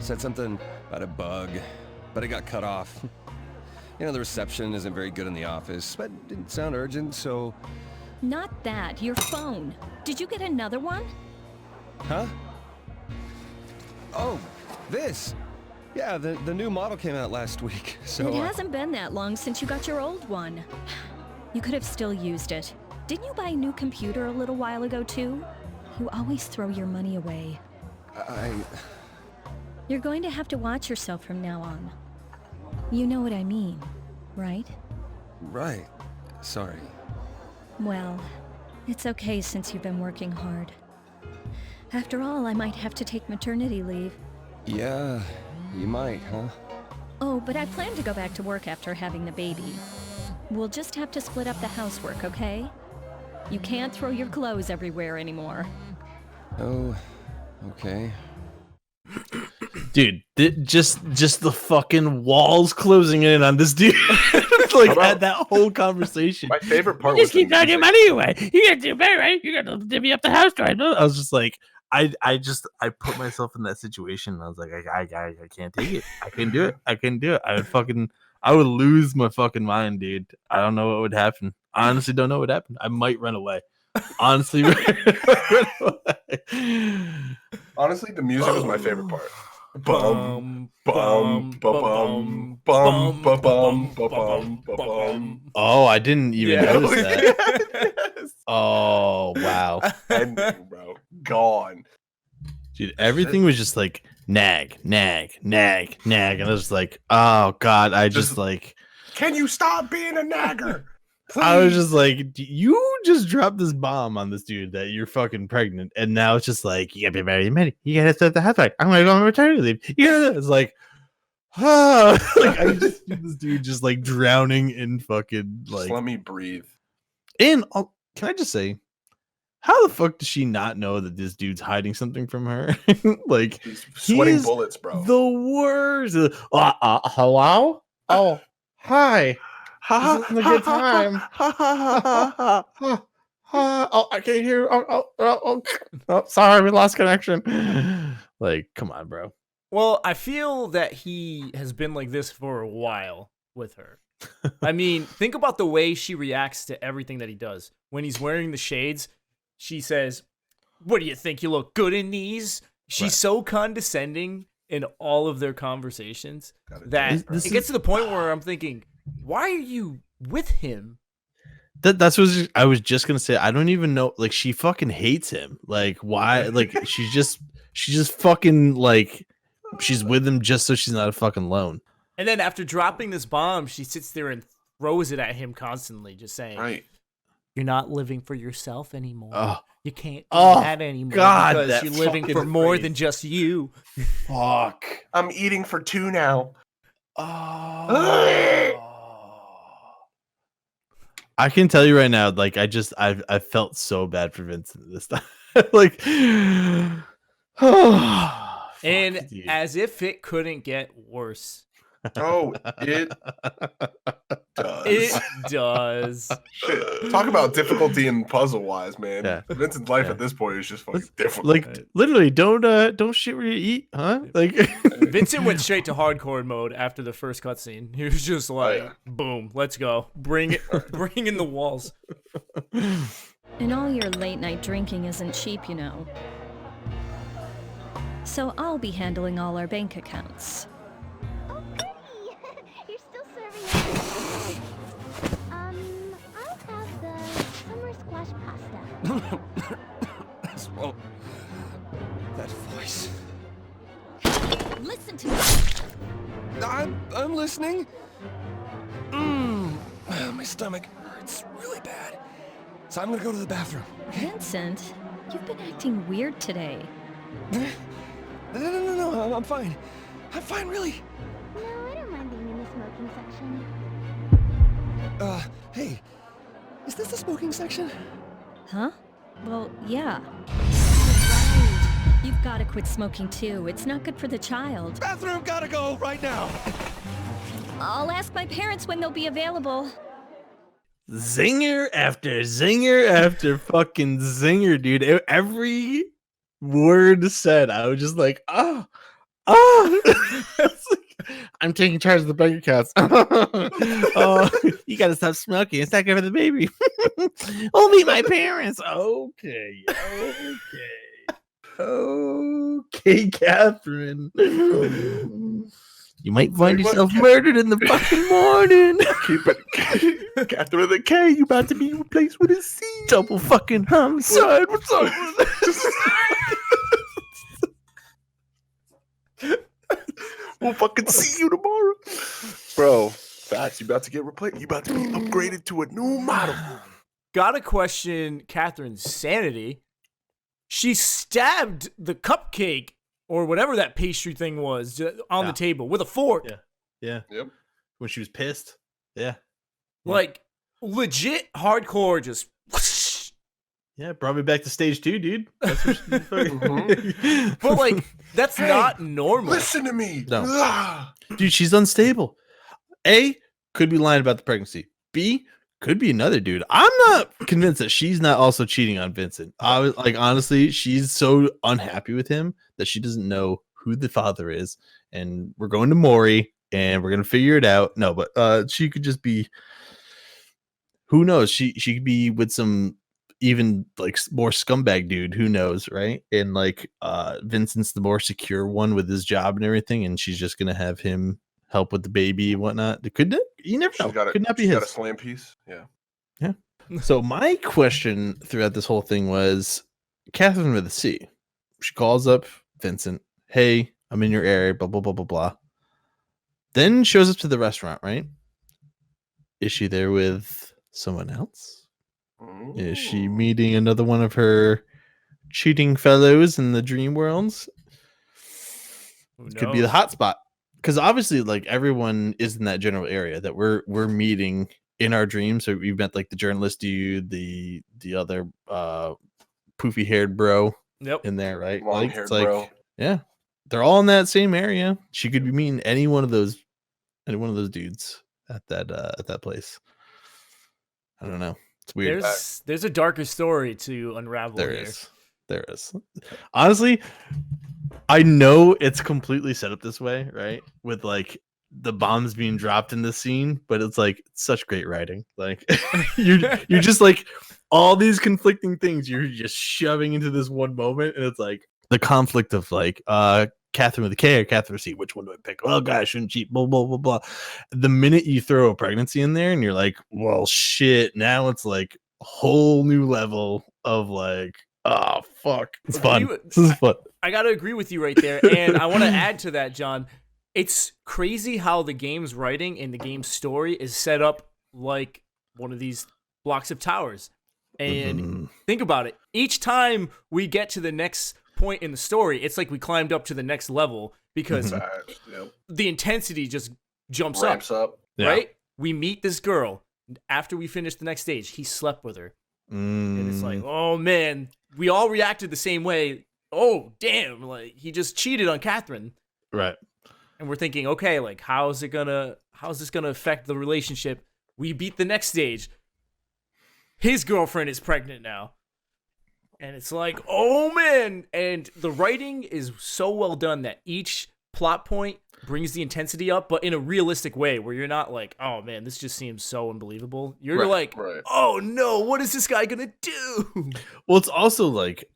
Said something about a bug, but it got cut off. You know, the reception isn't very good in the office, but it didn't sound urgent, so... Not that. Your phone. Did you get another one? Huh? Oh, this! Yeah, the new model came out last week, so... It hasn't been that long since you got your old one. You could have still used it. Didn't you buy a new computer a little while ago, too? You always throw your money away. You're going to have to watch yourself from now on. You know what I mean, right? Right. Sorry. Well, it's okay since you've been working hard. After all, I might have to take maternity leave. Yeah, you might, huh? Oh, but I plan to go back to work after having the baby. We'll just have to split up the housework, okay? You can't throw your clothes everywhere anymore. Oh, okay. Dude, just the fucking walls closing in on this dude. Like had that whole conversation. My favorite part You was just keep throwing your money away. You got to do better, right? You got to divvy up the house, right? I was just like, I put myself in that situation. And I was like, I can't take it. I couldn't do it. I couldn't do it. I would lose my fucking mind, dude. I don't know what would happen. I honestly don't know what would happen. I might run away. Honestly, run away. Honestly, the music was my favorite part. Bum bum bum bum bum bum bum bum. Oh, I didn't even notice that. Yes. Oh, wow. Ending, bro. Gone. Dude, everything was just like nag. And I was like, oh god, I just like, Can you stop being a nagger? I was just like, you just dropped this bomb on this dude that you're fucking pregnant, and now it's just like, you gotta be married. You gotta start the house back. I'm gonna go on maternity leave. It's like, like I just see this dude just like drowning in fucking like. Just let me breathe. And can I just say, how the fuck does she not know that this dude's hiding something from her? Like, He's sweating he's bullets, bro. the worst. Hello? Oh, hi. This isn't a good time. Oh, I can't hear. Oh, sorry, we lost connection. Like, come on, bro. Well, I feel that he has been like this for a while with her. I mean, think about the way she reacts to everything that he does. When he's wearing the shades, she says, "What do you think? You look good in these?" She's so condescending in all of their conversations that it gets to the point where I'm thinking, why are you with him? That's what I was just gonna say. I don't even know. Like, she fucking hates him. Like, why? Like, she's just fucking like, she's with him just so she's not a fucking lone. And then after dropping this bomb, she sits there and throws it at him constantly, just saying, Right. "You're not living for yourself anymore. Oh. You can't do Oh, that anymore God, because that you're living fucking for more phrase. than just you." Fuck. I'm eating for 2 now. Oh. I can tell you right now, like, I felt so bad for Vincent this time. Like, And fuck, dude. as if it couldn't get worse, Oh, it does. it does. Shit. Talk about difficulty and puzzle wise, man. Yeah. Vincent's life Yeah. at this point is just fucking difficult. Like, literally, don't shit where you eat, huh? Like, Vincent went straight to hardcore mode after the first cutscene. He was just like, yeah. "Boom, let's go, bring it, bring in the walls." And all your late night drinking isn't cheap, you know. So I'll be handling all our bank accounts. Oh, goody! You're still serving us. I'll have the summer squash pasta. Well, that voice. Listen to me! I'm listening. My stomach hurts really bad. So I'm gonna go to the bathroom. Vincent, you've been acting weird today. No, I'm fine. I'm fine, really. No, I don't mind being in the smoking section. Hey, is this the smoking section? Huh? Well, yeah. You've got to quit smoking too. It's not good for the child. Bathroom, gotta go right now. I'll ask my parents when they'll be available. zinger after zinger after fucking zinger, dude. Every word said, I was just like, oh. It's like, I'm taking charge of the bank accounts. Oh, you gotta stop smoking. It's not good for the baby. I'll meet my parents. Okay. Okay, Catherine. You might find yourself murdered in the fucking morning. Keep it. Catherine the K, you about to be replaced with a C. Double fucking homicide. What's up? We'll fucking see you tomorrow. Bro, facts. You about to get replaced. You about to be upgraded to a new model. Gotta question Catherine's sanity. She stabbed the cupcake or whatever that pastry thing was on the table with a fork. Yeah. Yep. When she was pissed. Yeah. Like, legit hardcore just whoosh. Yeah, brought me back to stage 2, dude. That's what she But, like, that's Hey, not normal. Listen to me. No. Ah. Dude, she's unstable. A, could be lying about the pregnancy. B, could be another dude. I'm not convinced that she's not also cheating on Vincent. I was like, honestly, she's so unhappy with him that she doesn't know who the father is. And we're going to Maury and we're gonna figure it out. No, but she could just be, who knows? She could be with some even like more scumbag dude. Who knows, right? And like Vincent's the more secure one with his job and everything, and she's just gonna have him help with the baby and whatnot. Could you never know? Could not be Got a his. slam piece. Yeah. So my question throughout this whole thing was Catherine with a C. She calls up Vincent. Hey, I'm in your area. Blah blah blah blah blah. Then shows up to the restaurant. Right? Is she there with someone else? Is she meeting another one of her cheating fellows in the dream worlds? It could be the hot spot. Because obviously, like, everyone is in that general area that we're meeting in our dreams. So we've met like the journalist dude, the other poofy haired bro in there, right? Long Like, haired it's like, bro. yeah, they're all in that same area. She could be meeting any one of those dudes at that place. I don't know. It's weird. There's a darker story to unravel There here. is. There is. Honestly, I know it's completely set up this way, right? With like the bombs being dropped in the scene, but it's like such great writing. Like you're just like all these conflicting things you're just shoving into this one moment, and it's like the conflict of like Catherine with a K or Catherine with a C. Which one do I pick? Oh, God, I shouldn't cheat. Blah, blah, blah, blah. The minute you throw a pregnancy in there and you're like, well, shit, now it's like a whole new level of like, oh, fuck. It's fun. This is fun. I got to agree with you right there. And I want to add to that, John. It's crazy how the game's writing and the game's story is set up like one of these blocks of towers. And think about it. Each time we get to the next point in the story, it's like we climbed up to the next level because the intensity just ramps up. Right? We meet this girl. After we finish the next stage, he slept with her. And it's like, oh, man, we all reacted the same way. Oh, damn, like he just cheated on Catherine. Right. And we're thinking, okay, like how's this gonna affect the relationship? We beat the next stage. His girlfriend is pregnant now. And it's like, oh man. And the writing is so well done that each plot point brings the intensity up, but in a realistic way where you're not like, oh man, this just seems so unbelievable. You're like, oh no, what is this guy gonna do? Well, it's also like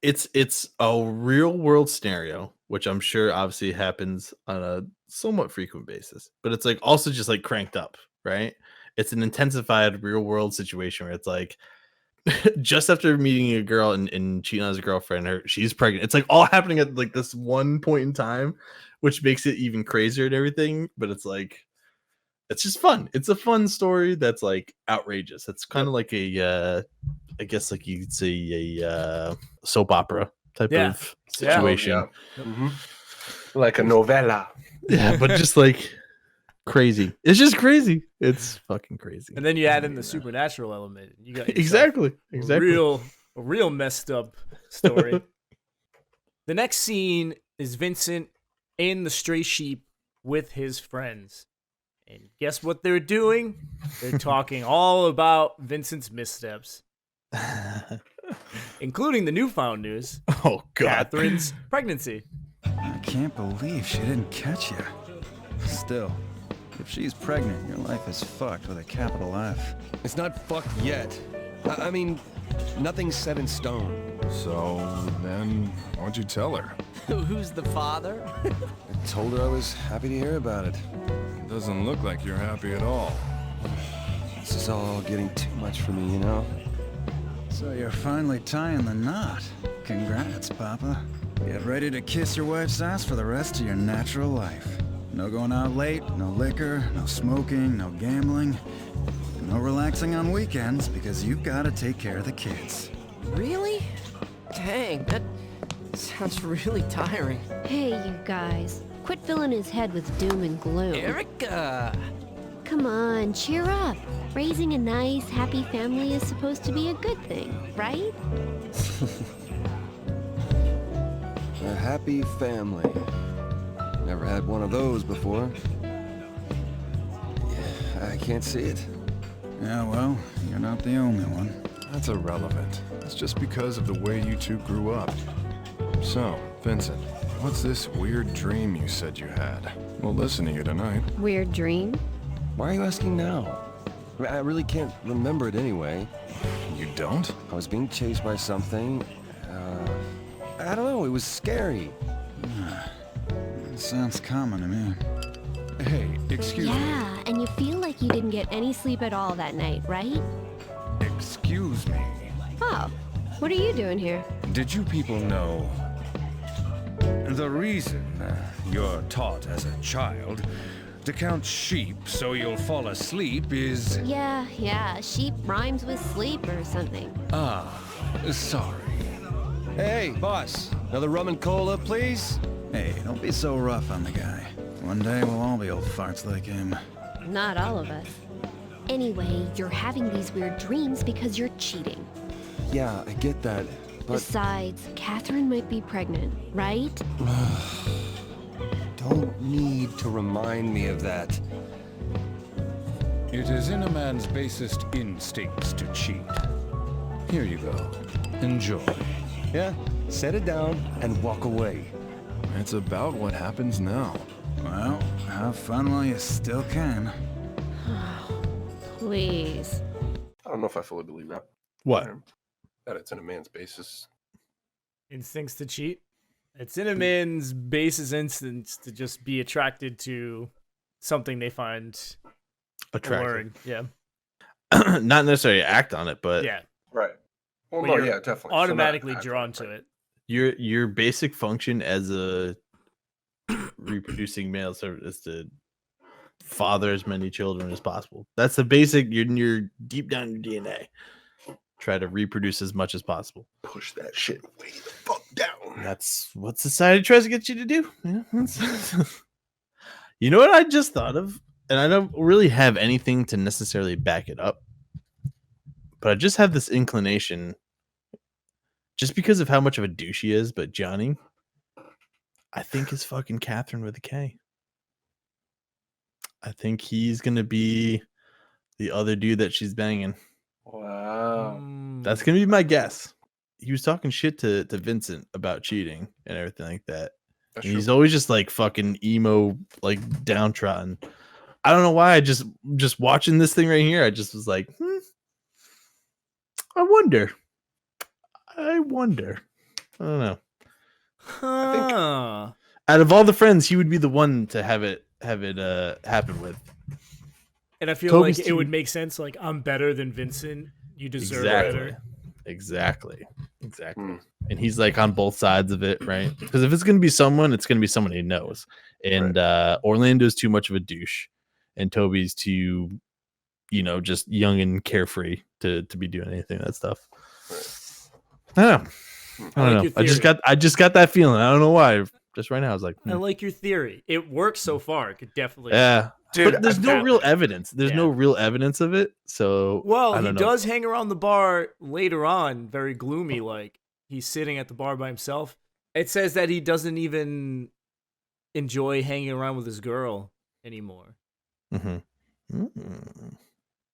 it's a real world scenario, which I'm sure obviously happens on a somewhat frequent basis, but it's like also just like cranked up, right? It's an intensified real world situation where it's like just after meeting a girl and cheating on his girlfriend, she's pregnant. It's like all happening at like this one point in time, which makes it even crazier and everything. But it's like, it's just fun. It's a fun story that's like outrageous. It's kind of like a, I guess like you could say a soap opera type of situation. Like a novella. Yeah, but just like crazy. It's just crazy. It's fucking crazy. And then you add in the supernatural element. You got exactly. a real messed up story. The next scene is Vincent in the Stray Sheep with his friends. And guess what they're doing? They're talking all about Vincent's missteps. Including the newfound news. Oh, God. Catherine's pregnancy. I can't believe she didn't catch you. Still, if she's pregnant, your life is fucked with a capital F. It's not fucked yet. I mean, nothing's set in stone. So then, why'd you tell her? Who's the father? I told her I was happy to hear about it. It doesn't look like you're happy at all. This is all getting too much for me, you know? So you're finally tying the knot. Congrats, Papa. Get ready to kiss your wife's ass for the rest of your natural life. No going out late, no liquor, no smoking, no gambling, no relaxing on weekends because you've got to take care of the kids. Really? Dang, that sounds really tiring. Hey, you guys. Quit filling his head with doom and gloom. Erica! Come on, cheer up. Raising a nice, happy family is supposed to be a good thing, right? A happy family. Never had one of those before. Yeah, I can't see it. Yeah, well, you're not the only one. That's irrelevant. It's just because of the way you two grew up. So, Vincent, what's this weird dream you said you had? We'll listen to you tonight. Weird dream? Why are you asking now? I really can't remember it anyway. You don't? I was being chased by something. I don't know, it was scary. It sounds common to me. Hey, excuse me. Yeah, and you feel like you didn't get any sleep at all that night, right? Excuse me. Oh, what are you doing here? Did you people know the reason you're taught as a child to count sheep so you'll fall asleep is... Yeah, sheep rhymes with sleep or something. Ah, sorry. Hey, boss, another rum and cola, please? Hey, don't be so rough on the guy. One day we'll all be old farts like him. Not all of us. Anyway, you're having these weird dreams because you're cheating. Yeah, I get that, but... Besides, Catherine might be pregnant, right? Don't need to remind me of that. It is in a man's basest instincts to cheat. Here you go. Enjoy. Yeah, set it down and walk away. It's about what happens now. Well, have fun while you still can. Please. I don't know if I fully believe that. What? That it's in a man's basis. Instincts to cheat? It's in a man's basis instance to just be attracted to something they find alluring. Yeah. Not necessarily act on it, but Yeah. Right. Well, But no, you're yeah, definitely. automatically So not drawn to it. your basic function as a reproducing male is to father as many children as possible. That's the basic. You're deep down in your DNA. Try to reproduce as much as possible. Push that shit way the fuck down. That's what society tries to get you to do. Yeah, you know what I just thought of, and I don't really have anything to necessarily back it up, but I just have this inclination, just because of how much of a douche he is. But Johnny, I think is fucking Catherine with a K. I think he's gonna be the other dude that she's banging. Wow. That's gonna be my guess. He was talking shit to Vincent about cheating and everything like that. That's And true. he's always just like fucking emo, like downtrodden. I don't know why. I just watching this thing right here, I just was like, I wonder. I don't know. Huh. Out of all the friends, he would be the one to have it happen with. And I feel Toby's like it would make sense. Like, I'm better than Vincent. You deserve better. Exactly. And he's like on both sides of it, right? Because if it's gonna be someone, it's gonna be someone he knows. And Orlando's too much of a douche, and Toby's too, just young and carefree to be doing anything of that stuff. I don't know. I don't know. I just got that feeling. I don't know why. Just right now, I was like, I like your theory. It works so far. It could definitely. Yeah. Dude, but there's no real evidence. There's no real evidence of it. So Well, I he don't know. does hang around the bar later on, very gloomy, like he's sitting at the bar by himself. It says that he doesn't even enjoy hanging around with his girl anymore. Mm-hmm.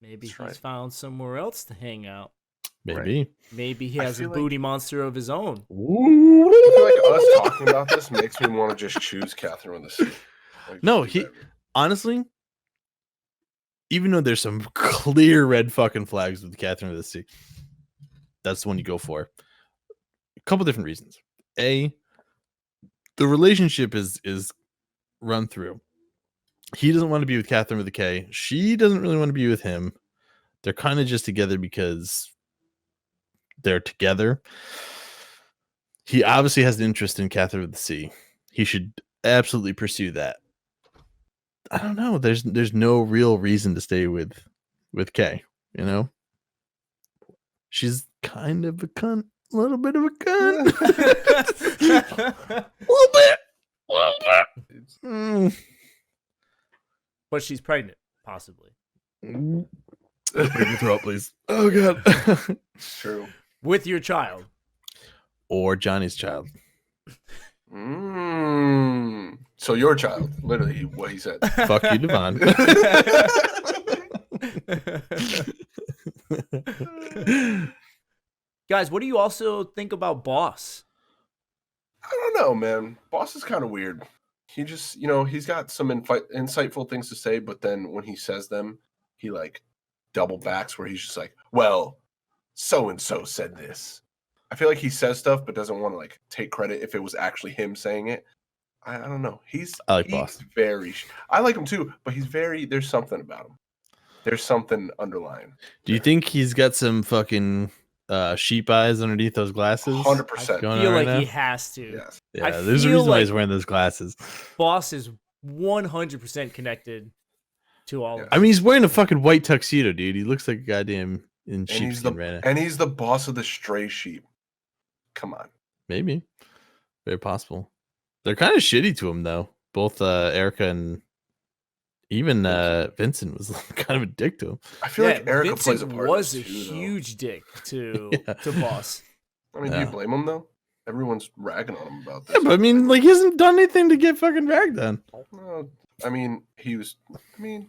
Maybe he's found somewhere else to hang out. Maybe. Maybe he has a feel booty monster of his own. I feel like us talking about this makes me want to just choose Catherine with a C. Like, No, honestly, even though there's some clear red fucking flags with Catherine of the Sea, that's the one you go for. A couple different reasons. A, the relationship is run through. He doesn't want to be with Catherine with a K. She doesn't really want to be with him. They're kind of just together because they're together. He obviously has an interest in Catherine with the C. He should absolutely pursue that. I don't know. There's no real reason to stay with Kay, She's kind of a cunt. A little bit of a cunt. a little bit. But she's pregnant, possibly. Make me throw up, please. Oh, God. True. With your child. Or Johnny's child. So your child, literally what he said. Fuck you, Devon. Guys, what do you also think about Boss? I don't know, man. Boss is kind of weird. He just, he's got some insightful things to say, but then when he says them, he like double backs where he's just like, well, so-and-so said this. I feel like he says stuff, but doesn't want to like take credit if it was actually him saying it. I don't know. I like Boss. I like him too, but there's something about him. There's something underlying. Do you think he's got some fucking sheep eyes underneath those glasses? 100%. I feel like he has to. Yes. Yeah, there's a reason why he's wearing those glasses. Boss is 100% connected to all of I mean, he's wearing a fucking white tuxedo, dude. He looks like a goddamn in sheepskin right now. And he's the boss of the stray sheep. Come on. Maybe. Very possible. They're kind of shitty to him, though. Both Erica and even Vincent was kind of a dick to him. I feel like Erica Vincent plays a part was in this a too, huge dick to Boss. I mean, do you blame him, though? Everyone's ragging on him about this. Yeah, but I mean, like, he hasn't done anything to get fucking ragged on. Well, I mean,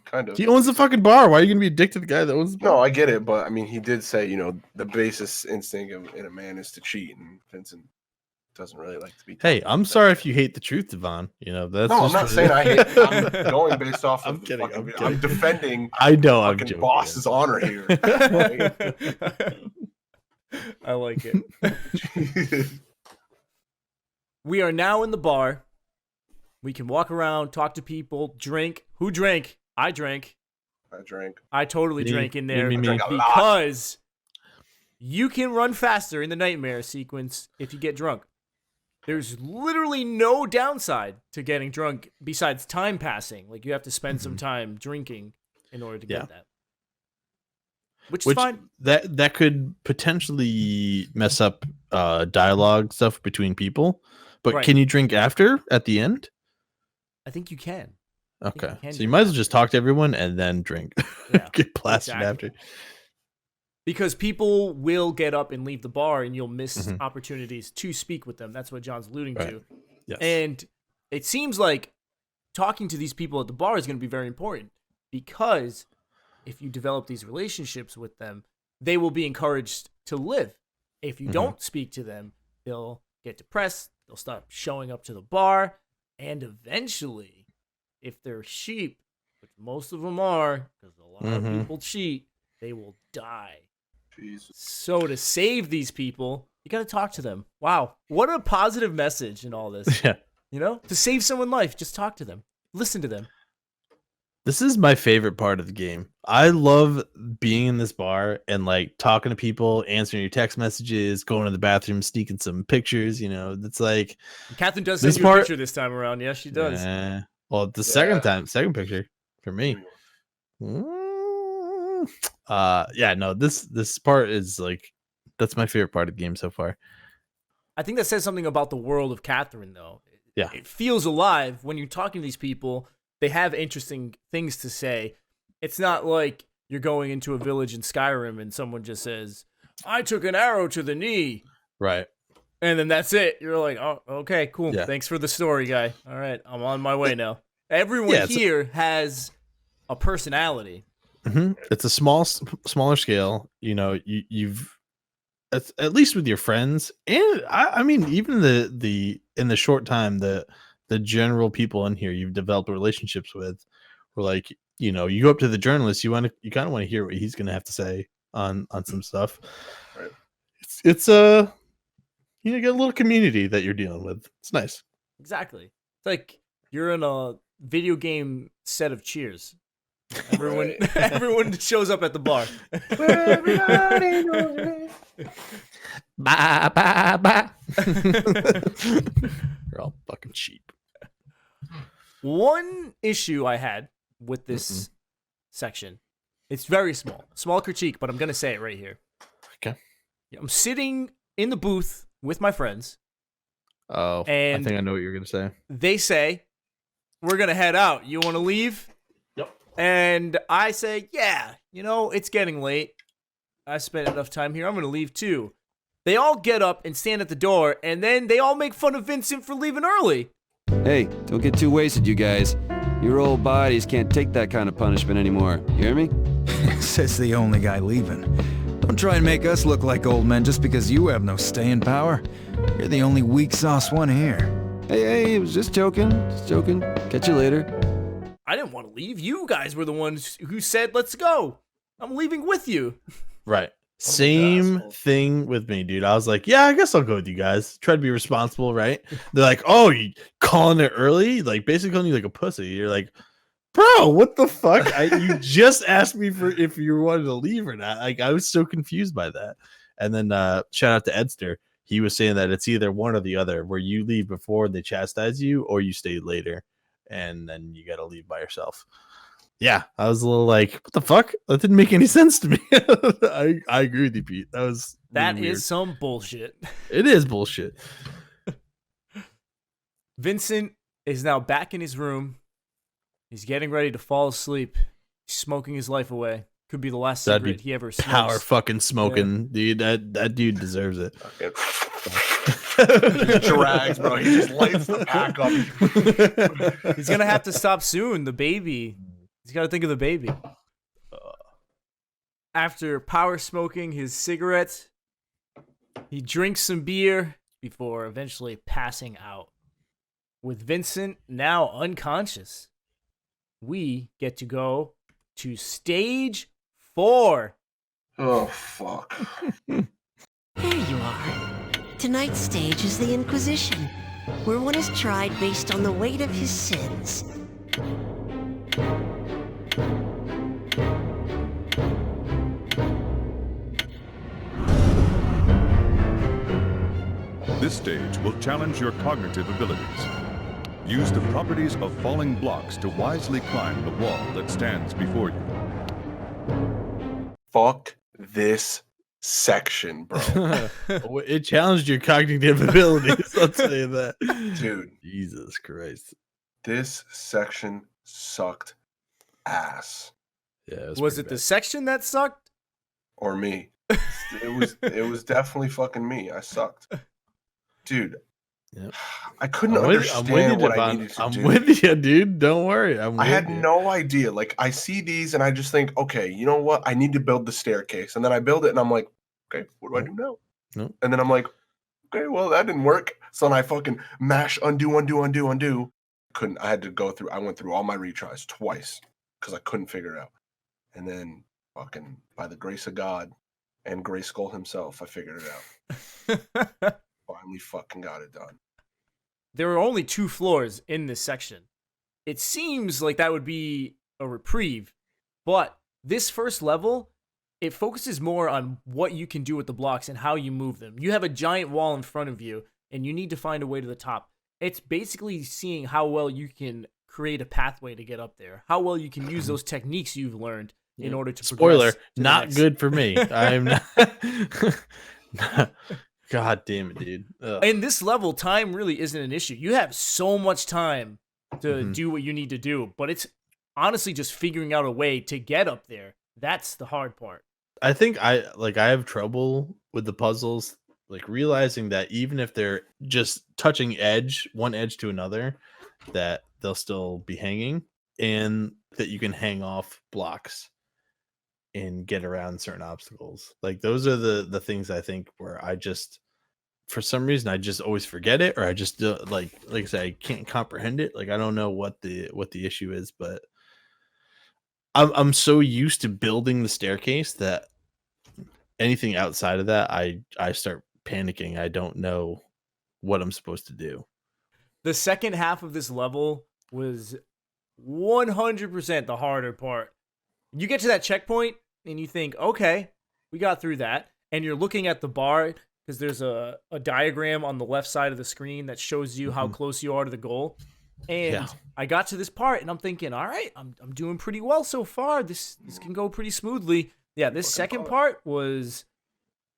kind of. He owns the fucking bar. Why are you going to be a dick to the guy that owns the bar? No, I get it, but I mean, he did say, the basis instinct in a man is to cheat, and Vincent doesn't really like to be. Hey, I'm sorry if you hate the truth, Devon. That's no, I'm just not saying I hate it. I'm going based off of I'm kidding. I'm defending I know I'm fucking joking. boss's honor here. I like it. We are now in the bar. We can walk around, talk to people, drink. Who drank? I drank. I drank. I totally Me. drank in Me, there me, me. I drank a lot. because you can run faster in the nightmare sequence if you get drunk. There's literally no downside to getting drunk besides time passing. Like, you have to spend some time drinking in order to get that. Which is fine. That could potentially mess up dialogue stuff between people. But Right. can you drink after at the end? I think you can. Okay. can So you drink might as well after. just talk to everyone and then drink. Yeah, Get plastered exactly. after. Because people will get up and leave the bar, and you'll miss opportunities to speak with them. That's what John's alluding to. Yes. And it seems like talking to these people at the bar is going to be very important, because if you develop these relationships with them, they will be encouraged to live. If you don't speak to them, they'll get depressed. They'll stop showing up to the bar. And eventually, if they're sheep, which most of them are, because a lot of people cheat, they will die. Jesus. So to save these people, you got to talk to them. Wow. What a positive message in all this. Yeah. You know, to save someone's life, just talk to them. Listen to them. This is my favorite part of the game. I love being in this bar and like talking to people, answering your text messages, going to the bathroom, sneaking some pictures. You know, it's like Catherine does this send you a part- picture this time around. Yes, she does. Well, the second picture for me. This part is like, that's my favorite part of the game so far. I think that says something about the world of Catherine, though. Yeah. It feels alive when you're talking to these people. They have interesting things to say. It's not like you're going into a village in Skyrim and someone just says, I took an arrow to the knee. Right. And then that's it. You're like, oh, okay, cool. Yeah. Thanks for the story, guy. All right, I'm on my way now. Everyone here has a personality. It's a smaller scale. You know, you've at least with your friends, and I mean, even the in the short time the general people in here you've developed relationships with, were like, you know, you go up to the journalist, you kind of want to hear what he's going to have to say on some stuff. Right. It's you know, get a little community that you're dealing with. It's nice. Exactly. It's like you're in a video game set of Cheers. Everyone, everyone shows up at the bar. Bye, bye, bye. You're all fucking cheap. One issue I had with this section, it's very small critique, but I'm going to say it right here. Okay. I'm sitting in the booth with my friends. Oh, and I think I know what you're going to say. They say, we're going to head out. You want to leave? Yep. And I say, yeah, you know, it's getting late. I spent enough time here. I'm going to leave too. They all get up and stand at the door, and then they all make fun of Vincent for leaving early. Hey, don't get too wasted, you guys. Your old bodies can't take that kind of punishment anymore. You hear me? Says the only guy leaving. Don't try and make us look like old men just because you have no staying power. You're the only weak sauce one here. Hey, I was just joking. Catch you later. I didn't want to leave. You guys were the ones who said, let's go. I'm leaving with you. Right. Same thing with me, dude. I was like, yeah, I guess I'll go with you guys. Try to be responsible, right? They're like, oh, you calling it early? Like, basically calling you like a pussy. You're like, bro, what the fuck? You just asked me for if you wanted to leave or not. Like, I was so confused by that. And then shout out to Edster. He was saying that it's either one or the other, where you leave before they chastise you, or you stay later, and then you got to leave by yourself. Yeah, I was a little like, what the fuck? That didn't make any sense to me. I agree with you, Pete. That is weird. some bullshit. It is bullshit. Vincent is now back in his room. He's getting ready to fall asleep. He's smoking his life away. Could be the last cigarette he ever smokes. Power fucking smoking, dude. That dude deserves it. Drags, bro. He just lights the pack up. He's gonna have to stop soon. The baby. He's got to think of the baby. After power smoking his cigarettes, he drinks some beer before eventually passing out. With Vincent now unconscious, we get to go to stage 4. Oh, fuck. Here you are. Tonight's stage is the Inquisition. where one is tried based on the weight of his sins. This stage will challenge your cognitive abilities. Use the properties of falling blocks to wisely climb the wall that stands before you. Fuck this section, bro. It challenged your cognitive abilities. I'll tell you that, dude. Jesus Christ, this section sucked ass. Yeah, was it the section that sucked, or me? It was definitely fucking me. I sucked, dude. Yep. I couldn't understand what I needed to do. I'm with you, dude. Don't worry. I had no idea. Like, I see these and I just think, okay, you know what? I need to build the staircase. And then I build it and I'm like, okay, what do I do now? Nope. And then I'm like, okay, well, that didn't work. So then I fucking mash, undo. I had to go through, I went through all my retries twice because I couldn't figure it out. And then fucking by the grace of God and Grayskull himself, I figured it out. Finally fucking got it done. There are only 2 floors in this section. It seems like that would be a reprieve, but this first level, it focuses more on what you can do with the blocks and how you move them. You have a giant wall in front of you, and you need to find a way to the top. It's basically seeing how well you can create a pathway to get up there, how well you can use those techniques you've learned in order to Spoiler, progress not good for me. I'm not... God damn it, dude. Ugh. In this level, time really isn't an issue. You have so much time to do what you need to do, but it's honestly just figuring out a way to get up there. That's the hard part. I think I have trouble with the puzzles, like realizing that even if they're just touching one edge to another, that they'll still be hanging, and that you can hang off blocks and get around certain obstacles. Like, those are the things I think where I just, for some reason, I just always forget it, or I just like I said, I can't comprehend it. Like, I don't know what the issue is, but I'm so used to building the staircase that anything outside of that, I start panicking. I don't know what I'm supposed to do. The second half of this level was 100% the harder part. You get to that checkpoint and you think, okay, we got through that. And you're looking at the bar because there's a diagram on the left side of the screen that shows you how close you are to the goal. And I got to this part and I'm thinking, all right, I'm doing pretty well so far. This can go pretty smoothly. Yeah, this second part was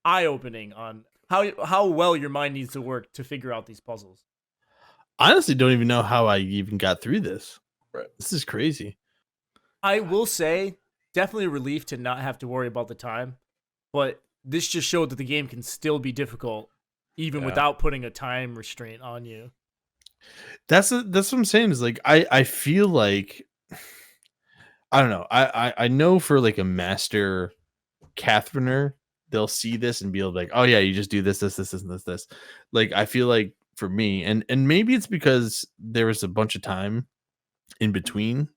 eye-opening on how well your mind needs to work to figure out these puzzles. I honestly don't even know how I even got through this. Right. This is crazy. I will say, definitely a relief to not have to worry about the time, but this just showed that the game can still be difficult even without putting a time restraint on you. That's what I'm saying, is like I feel like, I don't know. I know for like a master Catherineer, they'll see this and be like, oh yeah, you just do this. Like, I feel like for me, and maybe it's because there was a bunch of time in between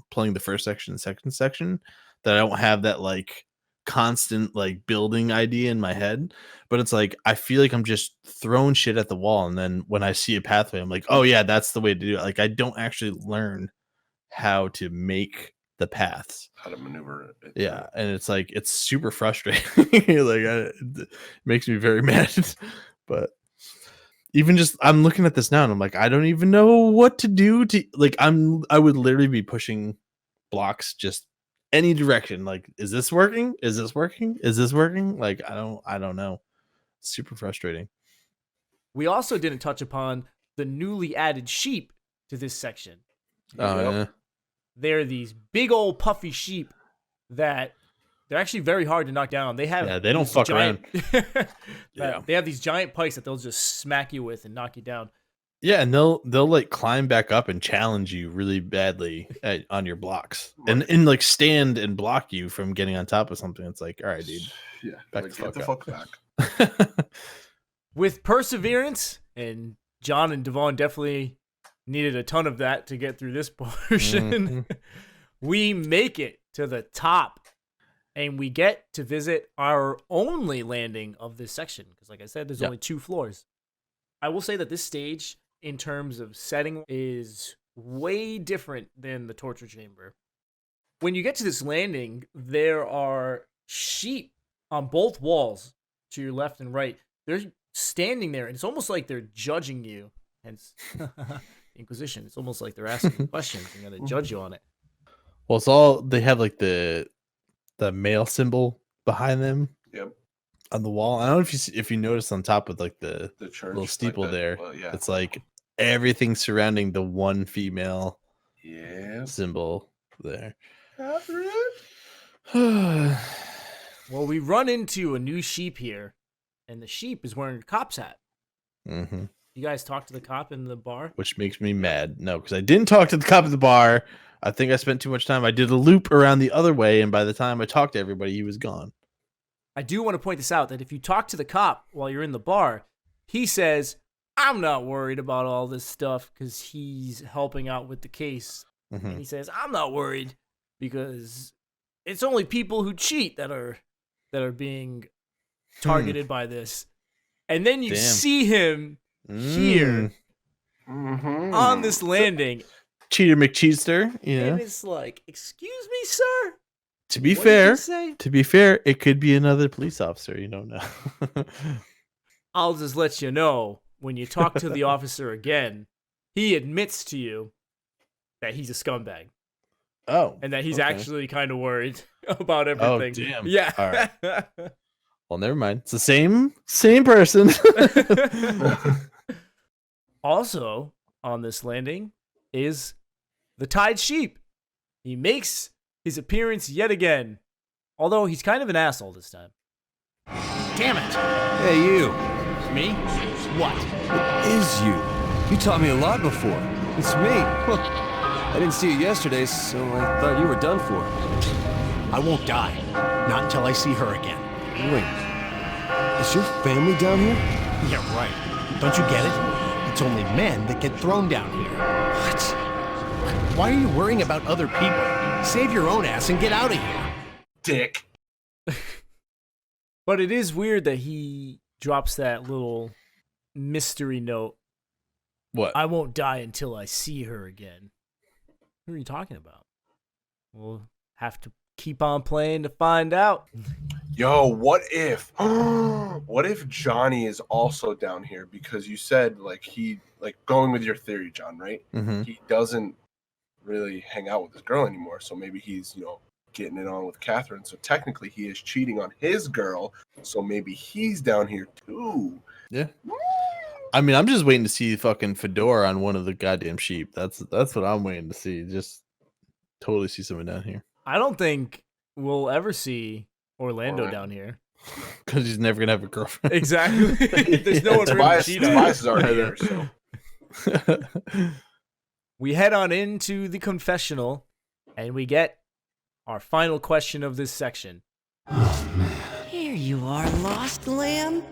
playing the first section and second section that I don't have that like constant like building idea in my head, but it's like I feel like I'm just throwing shit at the wall, and then when I see a pathway, I'm like, oh yeah, that's the way to do it. Like, I don't actually learn how to make the paths, how to maneuver it. Yeah, and it's like, it's super frustrating. Like, it makes me very mad. But even just, I'm looking at this now and I'm like, I don't even know what to do to, like, I would literally be pushing blocks just any direction. Like, is this working? Is this working? Is this working? Like, I don't know. Super frustrating. We also didn't touch upon the newly added sheep to this section. Yeah. They're these big old puffy sheep that they're actually very hard to knock down. They have they don't fuck around. They have these giant pikes that they'll just smack you with and knock you down. Yeah, and they'll like climb back up and challenge you really badly on your blocks, and like stand and block you from getting on top of something. It's like, all right, dude. Yeah, back like, the get the fuck back. With perseverance, and John and Devon definitely needed a ton of that to get through this portion. We make it to the top, and we get to visit our only landing of this section. Because like I said, there's only 2 floors. I will say that this stage, in terms of setting, is way different than the torture chamber. When you get to this landing, there are sheep on both walls to your left and right. They're standing there, and it's almost like they're judging you. Hence, Inquisition. It's almost like they're asking questions and going to judge you on it. Well, it's all they have like the male symbol behind them. Yep. On the wall. I don't know if you notice on top of like the church, little steeple like that, there. well, yeah. It's like everything surrounding the one female symbol there. Well, we run into a new sheep here, and the sheep is wearing a cop's hat. Mm-hmm. You guys talk to the cop in the bar? Which makes me mad. No, because I didn't talk to the cop at the bar. I think I spent too much time. I did a loop around the other way, and by the time I talked to everybody, he was gone. I do want to point this out, that if you talk to the cop while you're in the bar, he says, I'm not worried about all this stuff because he's helping out with the case. Mm-hmm. And he says, I'm not worried because it's only people who cheat that are being targeted by this. And then you see him here on this landing. Cheater McCheester, And it's like, excuse me, sir? To be What fair, did you say? it could be another police officer. You don't know. I'll just let you know, when you talk to the officer again, he admits to you that he's a scumbag. Oh. And that he's actually kind of worried about everything. Oh, damn. Yeah. All right. Well, never mind. It's the same person. Also, on this landing is the tied sheep. He makes his appearance yet again, although he's kind of an asshole this time. Damn it! Hey, you. Me? What? It is you. You taught me a lot before. It's me. I didn't see you yesterday, so I thought you were done for. I won't die. Not until I see her again. Wait. Is your family down here? Yeah, right. Don't you get it? It's only men that get thrown down here. What? Why are you worrying about other people? Save your own ass and get out of here. Dick. But it is weird that he drops that little mystery note. What? I won't die until I see her again. Who are you talking about? We'll have to keep on playing to find out. Yo, what if Johnny is also down here? Because you said going with your theory, John, right? Mm-hmm. He doesn't really hang out with his girl anymore, so maybe he's getting it on with Catherine. So technically he is cheating on his girl, so maybe he's down here too. Yeah. I mean, I'm just waiting to see fucking Fedora on one of the goddamn sheep. That's what I'm waiting to see. Just totally see someone down here. I don't think we'll ever see Orlando down here. Because he's never gonna have a girlfriend. Exactly. There's no one for him to cheat on. Tobias is already there, so. We head on into the confessional, and we get our final question of this section. Here you are, lost lamb.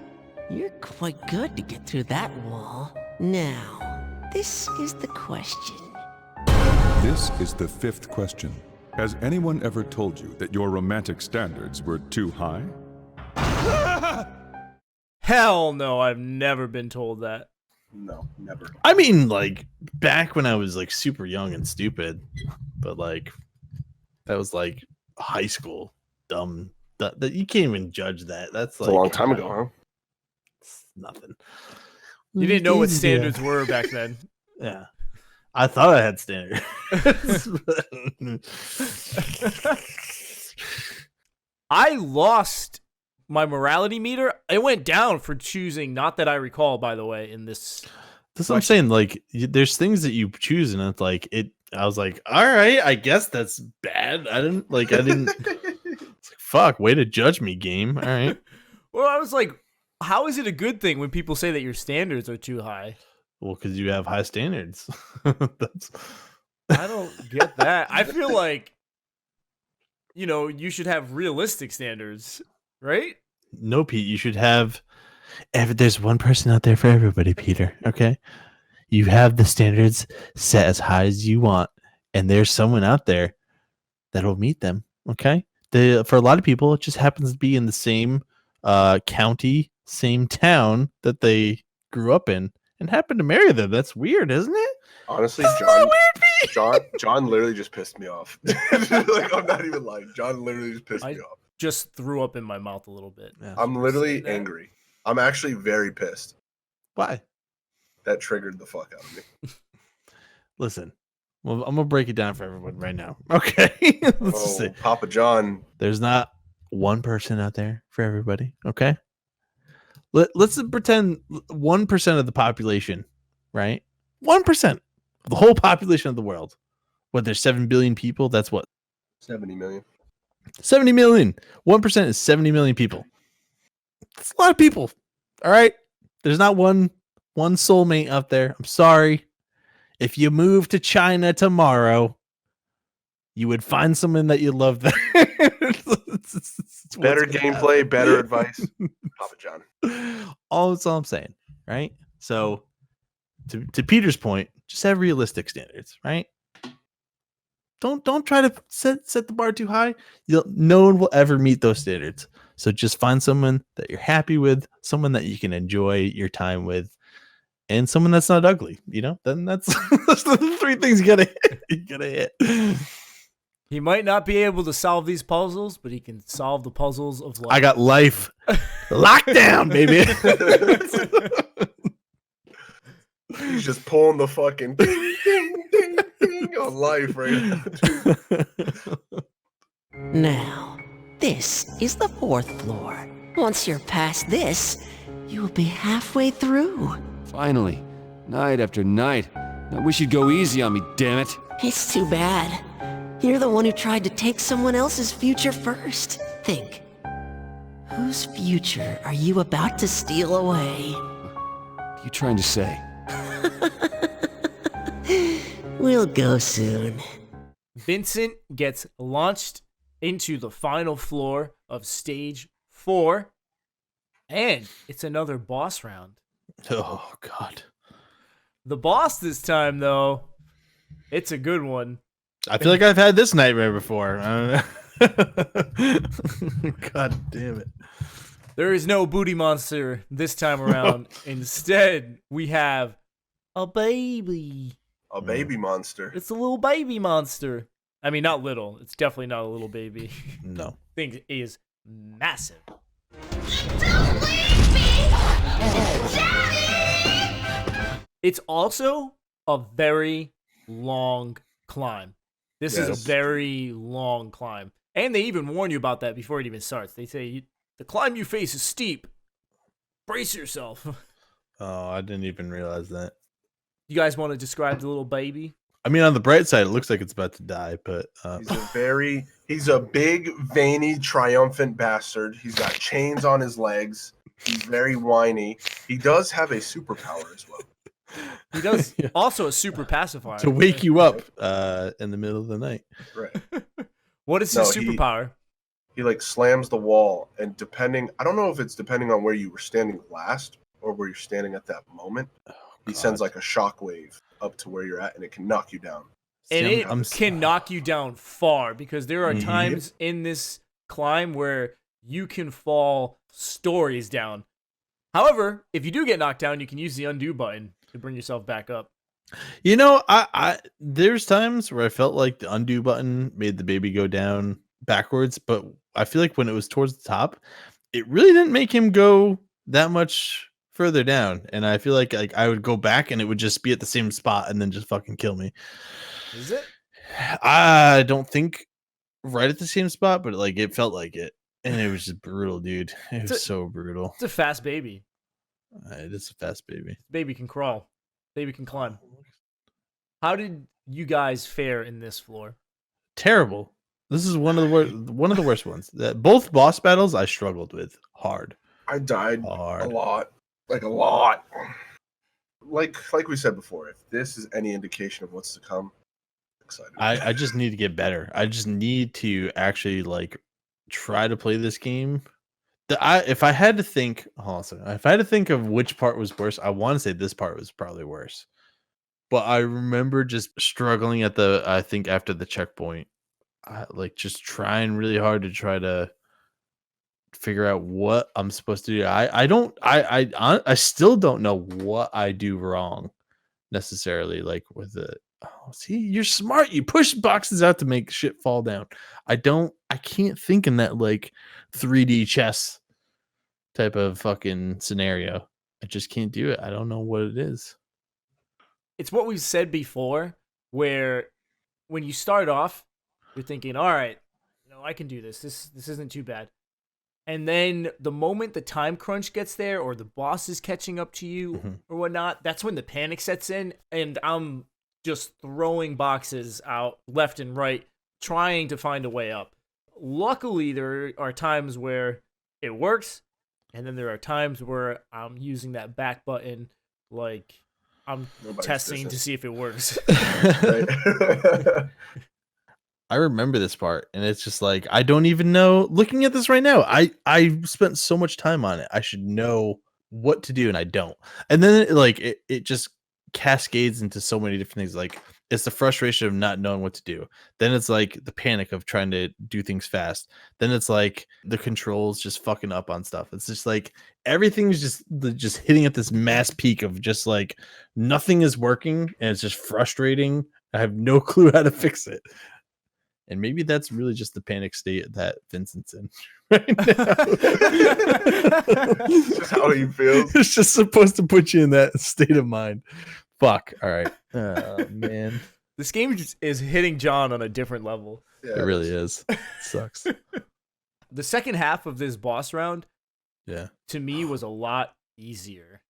You're quite good to get through that wall. Now, this is the question. This is the 5th question. Has anyone ever told you that your romantic standards were too high? Hell no, I've never been told that. No, never. I mean, like, back when I was like super young and stupid, but like that was like high school dumb. That you can't even judge that. That's like a long time ago, huh? It's nothing. You didn't know what standards were back then. Yeah. I thought I had standards. I lost my morality meter. It went down for choosing, not that I recall, by the way, in this. That's what I'm saying. Like, there's things that you choose, and it's like I was like, all right, I guess that's bad. I didn't. It's like, fuck, way to judge me, game. All right. Well, I was like, how is it a good thing when people say that your standards are too high? Well, because you have high standards. I don't get that. I feel like, you should have realistic standards, right? No, Pete, you should have. There's one person out there for everybody, Peter. Okay, you have the standards set as high as you want, and there's someone out there that'll meet them. Okay, for a lot of people, it just happens to be in the same county, same town that they grew up in, and happened to marry them. That's weird, isn't it? Honestly, That's not weird, John literally just pissed me off. Like, I'm not even lying. John literally just pissed me off. Just threw up in my mouth a little bit. Yeah. I'm literally angry. I'm actually very pissed. Why? That triggered the fuck out of me. Listen, well, I'm gonna break it down for everyone right now. Okay. Papa John. There's not one person out there for everybody. Okay. Let's pretend 1% of the population, right? 1% of the whole population of the world. What, there's 7 billion people? That's what? 70 million. 70 million. 1% is 70 million people. That's a lot of people. All right. There's not one soulmate out there. I'm sorry. If you move to China tomorrow, you would find someone that you love there. Better gameplay, better advice. Papa John. That's all I'm saying, right? So to Peter's point, just have realistic standards, right? Don't try to set the bar too high. No one will ever meet those standards. So just find someone that you're happy with, someone that you can enjoy your time with, and someone that's not ugly. Then that's the 3 things you gotta hit. He might not be able to solve these puzzles, but he can solve the puzzles of life. I got life locked down, baby. He's just pulling the fucking ding, ding, ding, ding on life right now. Now, this is the 4th floor. Once you're past this, you'll be halfway through. Finally, night after night. I wish you'd go easy on me, damn it. It's too bad. You're the one who tried to take someone else's future first. Think. Whose future are you about to steal away? What are you trying to say? We'll go soon. Vincent gets launched into the final floor of stage 4, and it's another boss round. Oh, God. The boss this time, though, it's a good one. I feel like I've had this nightmare before. God damn it. There is no booty monster this time around. Instead, we have a baby. A baby monster. It's a little baby monster. I mean, not little. It's definitely not a little baby. No. Thing is massive. Don't leave me! Daddy! It's also a very long climb. This is a very long climb. And they even warn you about that before it even starts. They say, the climb you face is steep. Brace yourself. Oh, I didn't even realize that. You guys want to describe the little baby? I mean, on the bright side, it looks like it's about to die, but... He's a big, veiny, triumphant bastard. He's got chains on his legs. He's very whiny. He does have a superpower as well. He does also a super pacifier. To wake you up in the middle of the night. Right. What is his superpower? He like slams the wall, and I don't know if it's depending on where you were standing last or where you're standing at that moment. He sends like a shockwave up to where you're at, and it can knock you down. And it can knock you down far, because there are times in this climb where you can fall stories down. However, if you do get knocked down, you can use the undo button to bring yourself back up. I there's times where I felt like the undo button made the baby go down backwards, but I feel like when it was towards the top, it really didn't make him go that much further down. And I feel like I would go back and it would just be at the same spot and then just fucking kill me. Is it? I don't think right at the same spot, but like it felt like it. And it was just brutal, dude. It was so brutal. It's a fast baby. It is a fast baby. Baby can crawl. Baby can climb. How did you guys fare in this floor? Terrible. This is one of the worst ones. That both boss battles I struggled with hard. I died a lot. Like a lot. Like we said before, if this is any indication of what's to come, I'm excited. I just need to get better. I just need to actually like try to play this game. If I had to think of which part was worse, I want to say this part was probably worse. But I remember just struggling I think after the checkpoint, like just trying really hard to try to figure out what I'm supposed to do. I still don't know what I do wrong necessarily, like with it. Oh, see, you're smart. You push boxes out to make shit fall down. I can't think in that like 3D chess type of fucking scenario. I just can't do it. I don't know what it is. It's what we've said before, where when you start off, you're thinking, all right, I can do this. This isn't too bad. And then the moment the time crunch gets there or the boss is catching up to you or whatnot, that's when the panic sets in. And I'm just throwing boxes out left and right, trying to find a way up. Luckily, there are times where it works. And then there are times where I'm using that back button like I'm testing to see if it works. I remember this part, and it's just like I don't even know. Looking at this right now, I spent so much time on it. I should know what to do, and I don't. And then it just cascades into so many different things. Like it's the frustration of not knowing what to do. Then it's like the panic of trying to do things fast. Then it's like the controls just fucking up on stuff. It's just like everything's just hitting at this mass peak of just like nothing is working, and it's just frustrating. I have no clue how to fix it. And maybe that's really just the panic state that Vincent's in right now. Just how he feels. It's just supposed to put you in that state of mind. Fuck. All right. Oh, man. This game is hitting John on a different level. Yeah, it really is. It sucks. The second half of this boss round, to me, was a lot easier.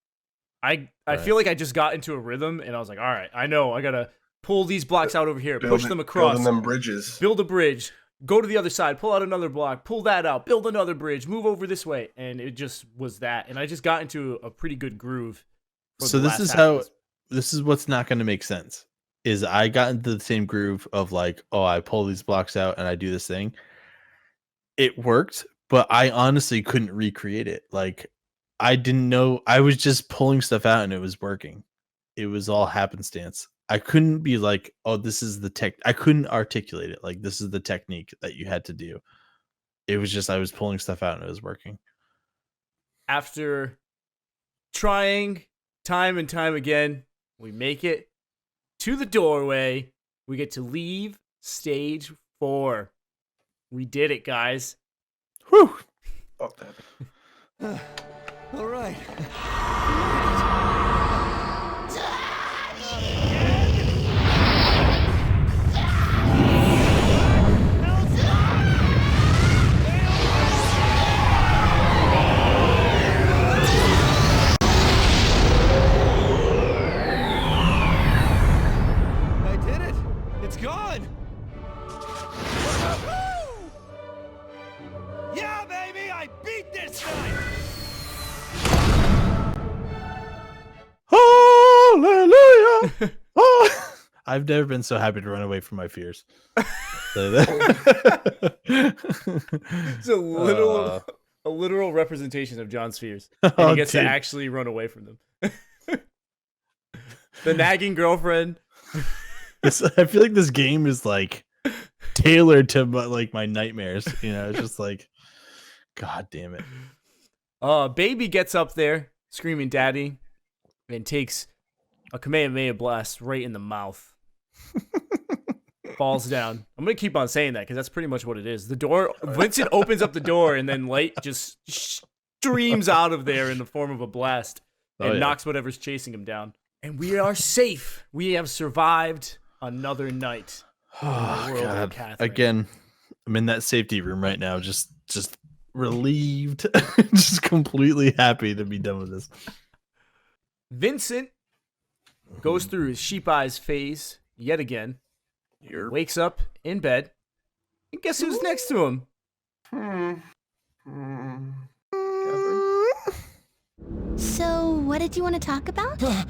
I feel like I just got into a rhythm, and I was like, all right, I know, I got to pull these blocks out over here, push them across. Building them bridges. Build a bridge. Go to the other side, pull out another block, pull that out, build another bridge, move over this way. And it just was that. And I just got into a pretty good groove. So this is what's not going to make sense. Is I got into the same groove of like, oh, I pull these blocks out and I do this thing. It worked, but I honestly couldn't recreate it. Like I didn't know. I was just pulling stuff out and it was working. It was all happenstance. I couldn't be like, oh, this is the tech. I couldn't articulate it. Like, this is the technique that you had to do. It was just, I was pulling stuff out and it was working. After trying time and time again, we make it to the doorway. We get to leave stage 4. We did it, guys. Whew. Fuck that. All right. Gone! Yeah, baby! I beat this time! Hallelujah! Oh! I've never been so happy to run away from my fears. It's a literal representation of John's fears. And he gets to actually run away from them. The nagging girlfriend. I feel like this game is like tailored to like my nightmares. It's just like, God damn it. Baby gets up there screaming daddy and takes a Kamehameha blast right in the mouth. Falls down. I'm going to keep on saying that because that's pretty much what it is. The door, Vincent opens up the door and then light just streams out of there in the form of a blast and knocks whatever's chasing him down. And we are safe. We have survived another night. Oh, God. Again, I'm in that safety room right now, just relieved, just completely happy to be done with this. Vincent goes through his sheep eyes phase yet again. Wakes up in bed. And guess who's next to him? So, what did you want to talk about? What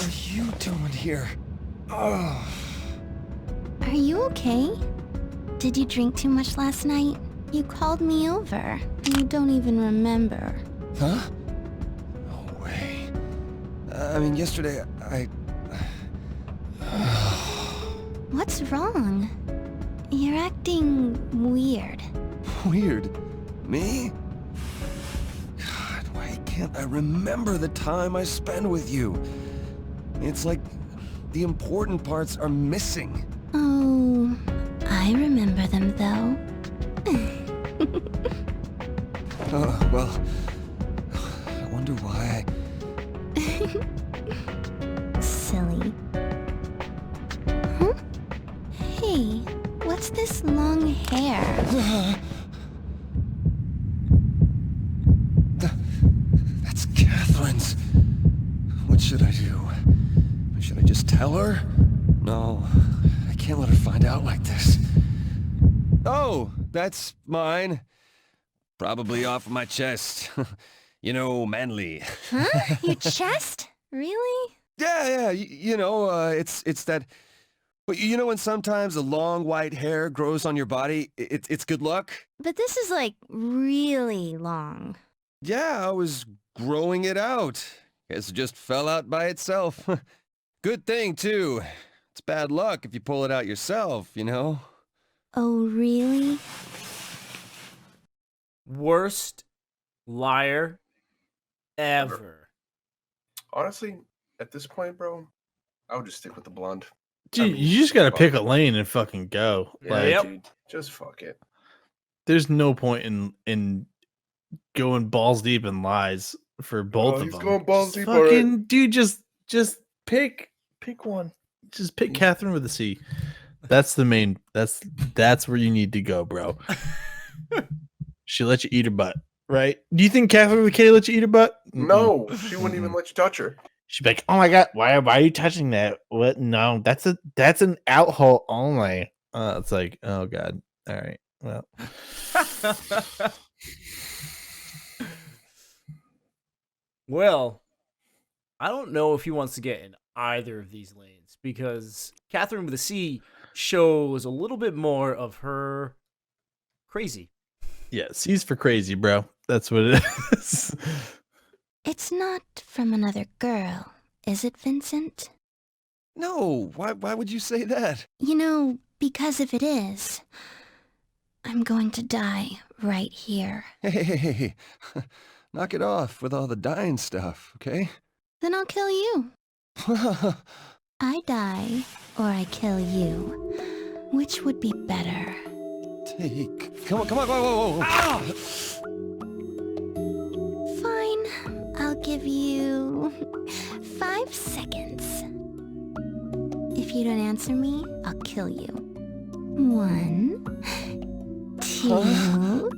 are you doing here? Are you okay? Did you drink too much last night? You called me over. You don't even remember. Huh? No way. I mean, yesterday, What's wrong? You're acting weird. Weird? Me? God, why can't I remember the time I spend with you? It's like the important parts are missing. Oh, I remember them though. Well, I wonder why. Silly. Huh? Hey, what's this long hair? That's Catherine's. What should I do? Should I just tell her? No, I can't let her find out like this. Oh, that's mine. Probably off my chest. You know, manly. Huh? Your chest? Really? Yeah, you know, it's that... But you know when sometimes a long white hair grows on your body, it's good luck? But this is like really long. Yeah, I was growing it out. Guess it just fell out by itself. Good thing, too. It's bad luck if you pull it out yourself, you know? Oh, really? Worst liar ever. Honestly, at this point, bro, I would just stick with the blonde. Dude, you just gotta pick a lane and fucking go. Yeah, dude, just fuck it. There's no point in going balls deep in lies for both of them. He's going balls deep Fucking already. dude, just pick one. Just pick Catherine with a C. That's the main. That's where you need to go, bro. She let you eat her butt, right? Do you think Catherine with a K let you eat her butt? No, she wouldn't even let you touch her. She'd be like, "Oh my god, why are you touching that? What? No, that's an out hole only." It's like, oh god. All right, well. Well, I don't know if he wants to get in either of these lanes because Catherine with a C shows a little bit more of her crazy. Yeah, C's for crazy, bro. That's what it is. It's not from another girl, is it, Vincent? No, why would you say that? You know, because if it is, I'm going to die right here. Hey, knock it off with all the dying stuff, okay? Then I'll kill you. I die, or I kill you. Which would be better? Come on, whoa. Ah! Fine, I'll give you 5 seconds. If you don't answer me, I'll kill you. 1, 2,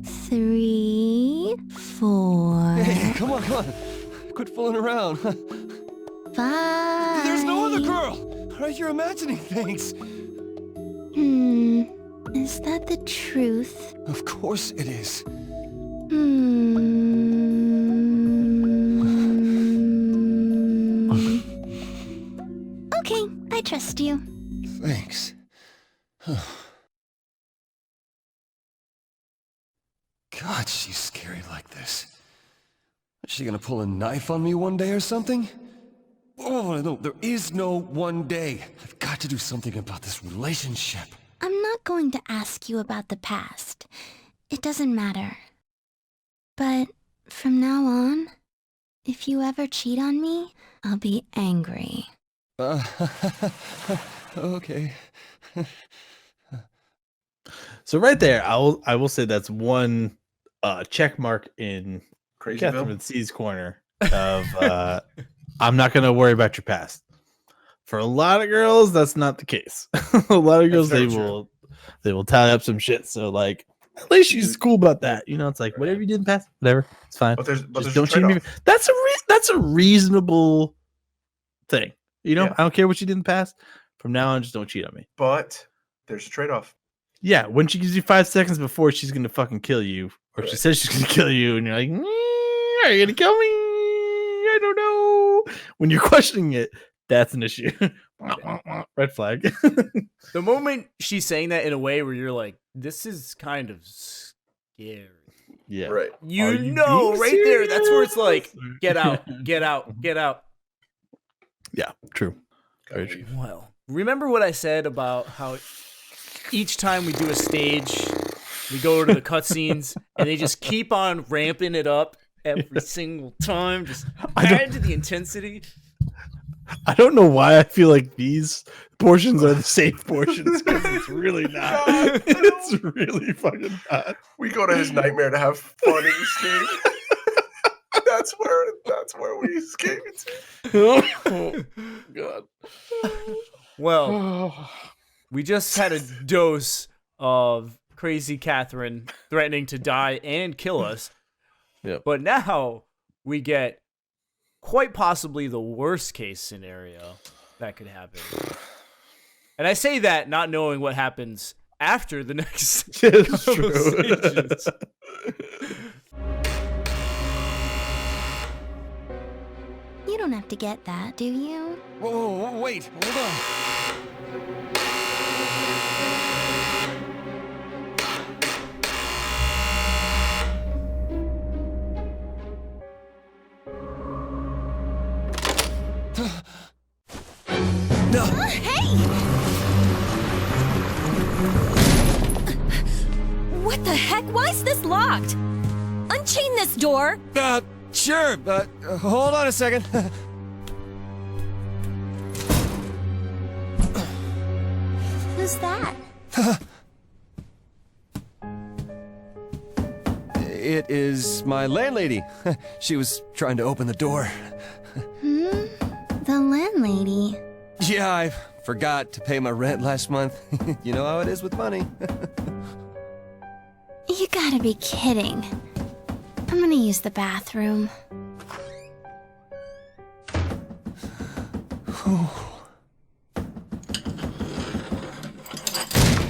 3, 4. Hey, come on. Quit fooling around. 5. There's no other girl! Alright, you're imagining things. Is that the truth? Of course it is. Okay, I trust you. Thanks. God, she's scary like this. Is she gonna pull a knife on me one day or something? Oh, no, there is no one day. I've got to do something about this relationship. I'm not going to ask you about the past. It doesn't matter. But from now on, if you ever cheat on me, I'll be angry. Okay. So right there, I will say that's one check mark in Catherine C's corner of I'm not gonna worry about your past. For a lot of girls, that's not the case. A lot of girls they will tie up some shit. So like at least she's cool about that. You know, it's like whatever you did in the past, whatever, it's fine. But there's just don't cheat me. That's a reasonable thing. You know, I don't care what you did in the past. From now on, just don't cheat on me. But there's a trade-off. Yeah, when she gives you 5 seconds before she's gonna fucking kill you, or she says she's gonna kill you, and you're like, "Are you gonna kill me? I don't know." When you're questioning it, that's an issue. Red flag. The moment she's saying that in a way where you're like, "This is kind of scary." Yeah, right. You know, right there. That's where it's like, "Get out, get out, get out." Yeah, true. Very true. Well, remember what I said about how each time we do a stage, We go to the cutscenes, and they just keep on ramping it up every single time. Just add to the intensity. I don't know why I feel like these portions are the safe portions, because it's really not. It's really fucking not. We go to his nightmare to have fun and escape. That's where we escape to. Oh, God. Well, we just had a dose of crazy Catherine threatening to die and kill us. Yep. But now we get quite possibly the worst case scenario that could happen. And I say that not knowing what happens after the next It's conversations. You don't have to get that, do you? Whoa, wait, hold on. No. Hey! What the heck? Why is this locked? Unchain this door. Sure, but hold on a second. Who's that? It is my landlady. She was trying to open the door. The landlady. Yeah, I forgot to pay my rent last month. You know how it is with money. You gotta be kidding. I'm gonna use the bathroom.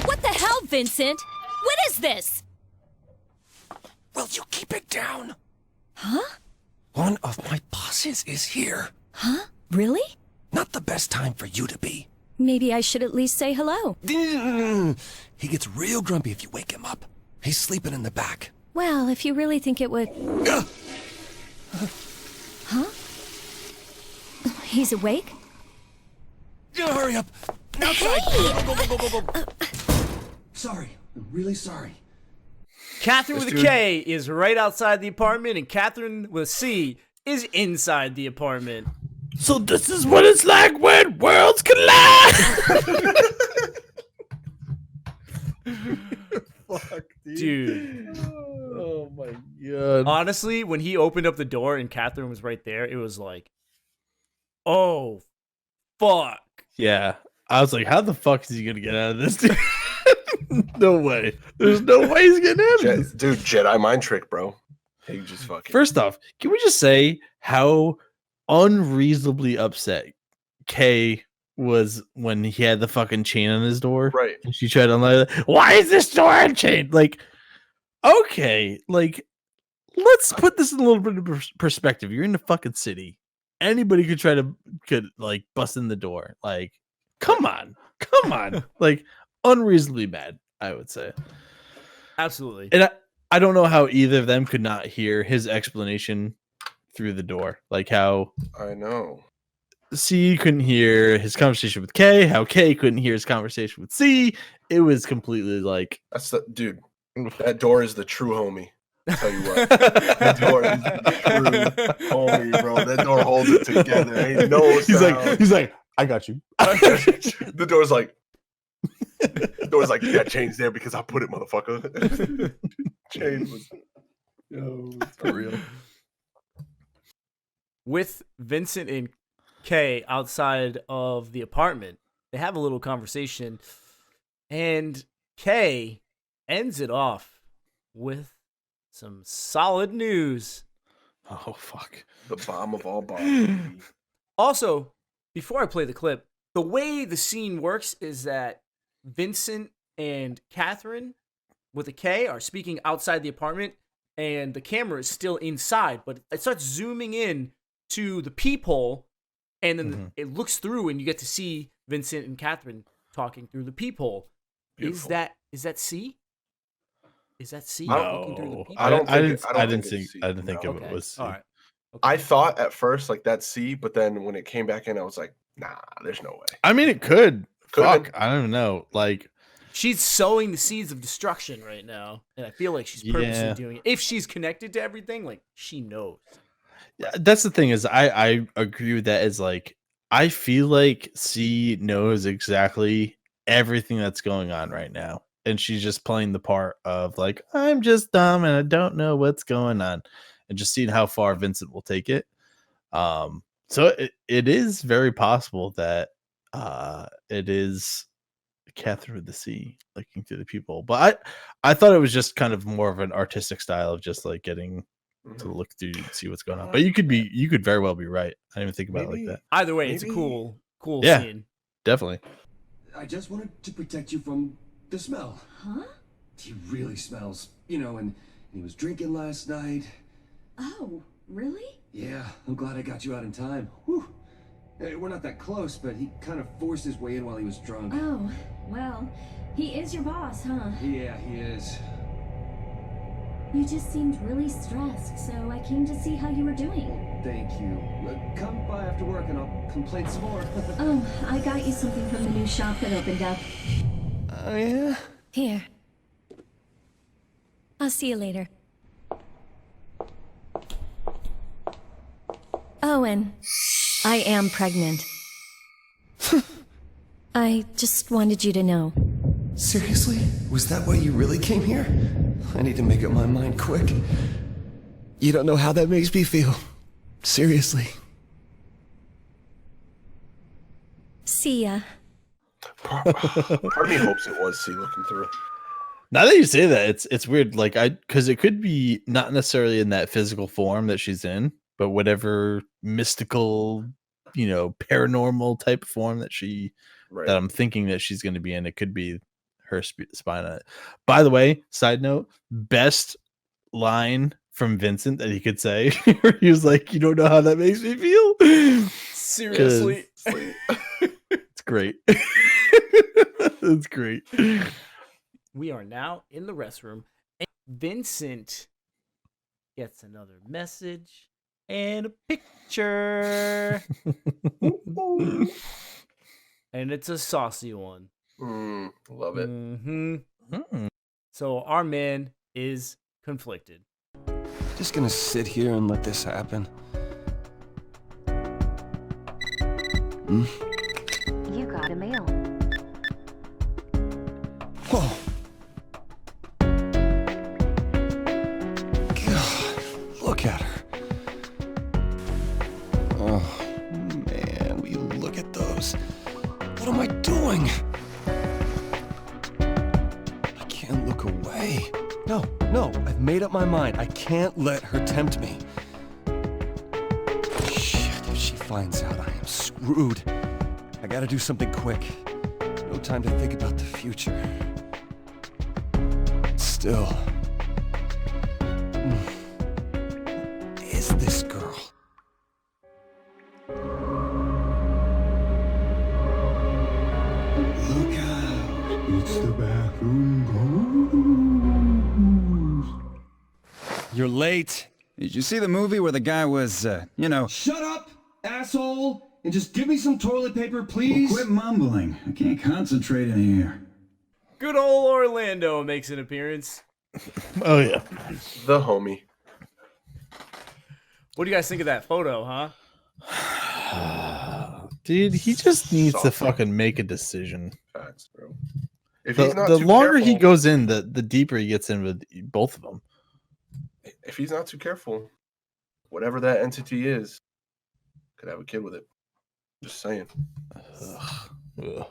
What the hell, Vincent? What is this? Will you keep it down? Huh? One of my bosses is here. Huh? Really? Not the best time for you to be. Maybe I should at least say hello. He gets real grumpy if you wake him up. He's sleeping in the back. Well, if you really think it would... Huh? He's awake? Hurry up! Outside! Go. Sorry. I'm really sorry. Catherine with a K is right outside the apartment, and Catherine with a C is inside the apartment. So this is what it's like when worlds collide. Fuck, dude. Oh my God. Honestly, when he opened up the door and Catherine was right there, it was like, oh, fuck. Yeah. I was like, how the fuck is he going to get out of this? No way. There's no way he's getting out of this. Dude, Jedi mind trick, bro. He just fucking... First off, can we just say how unreasonably upset Kay was when he had the fucking chain on his door? Right. And she tried to unlock it. Why is this door unchained? Like, okay, like, let's put this in a little bit of perspective. You're in the fucking city. Anybody could like bust in the door. Like, come on. Like, unreasonably bad, I would say. Absolutely. And I don't know how either of them could not hear his explanation through the door. Like how I know C couldn't hear his conversation with K, how K couldn't hear his conversation with C. It was completely like, that's the dude. That door is the true homie. I'll tell you what. That door is the true homie, bro. That door holds it together. Ain't no sound. He's like, I got you. The door's like, you got chains there because I put it, motherfucker. Chains was, yo, for real. With Vincent and Kay outside of the apartment, they have a little conversation, and Kay ends it off with some solid news. Oh, fuck. The bomb of all bombs. Also, before I play the clip, the way the scene works is that Vincent and Catherine with a K are speaking outside the apartment, and the camera is still inside, but it starts zooming in to the peephole, and then it looks through, and you get to see Vincent and Catherine talking through the peephole. Is that C? Is that C? Looking through the peephole? I didn't think it was C. All right. Okay. I thought at first like that's C, but then when it came back in, I was like, nah, there's no way. I mean, it could. Could've Fuck, been. I don't know. Like, She's sowing the seeds of destruction right now, and I feel like she's purposely doing it. If she's connected to everything, like she knows. Yeah, that's the thing is I agree with that. Is like I feel like C knows exactly everything that's going on right now, and she's just playing the part of like I'm just dumb and I don't know what's going on, and just seeing how far Vincent will take it. So it is very possible that it is Catherine with the C looking through the people, but I thought it was just kind of more of an artistic style of just like getting to look through and see what's going on. But you could very well be right. I didn't even think about it like that. Either way, it's a cool Yeah, scene. Definitely. I just wanted to protect you from the smell. Huh? He really smells, and he was drinking last night. Oh, really? Yeah, I'm glad I got you out in time. Whew. Hey, we're not that close, but he kind of forced his way in while he was drunk. Oh, well, he is your boss, huh? Yeah, he is. You just seemed really stressed, so I came to see how you were doing. Thank you. Come by after work and I'll complain some more. Oh, I got you something from the new shop that opened up. Oh, yeah? Here. I'll see you later. Owen, I am pregnant. I just wanted you to know. Seriously? Was that why you really came here? I need to make up my mind quick. You don't know how that makes me feel. Seriously. See ya. Part of me hopes it was C looking through. Now that you say that, it's weird. Like because it could be not necessarily in that physical form that she's in, but whatever mystical, paranormal type form that that I'm thinking that she's going to be in. It could be her spine on it. By the way, side note, best line from Vincent that he could say. He was like, "You don't know how that makes me feel." Seriously, it's great. It's great. We are now in the restroom, and Vincent gets another message and a picture. And it's a saucy one. Love it. So our man is conflicted. Just gonna sit here and let this happen. You got a mail. Whoa. God, look at her. Oh, man, will you look at those? What am I doing? I can't look away. No, I've made up my mind. I can't let her tempt me. Shit, if she finds out, I am screwed. I gotta do something quick. No time to think about the future. Still. Who is this girl? Look out. It's the bathroom ghost. You're late. Did you see the movie where the guy was, Shut up, asshole, and just give me some toilet paper, please. Well, quit mumbling. I can't concentrate in here. Good old Orlando makes an appearance. Oh yeah, the homie. What do you guys think of that photo, huh? dude, he just needs to fucking make a decision. Facts, bro. If The, he's not the too longer he careful- goes in, the deeper he gets in with both of them. If he's not too careful, whatever that entity is, could have a kid with it. Just saying. Ugh.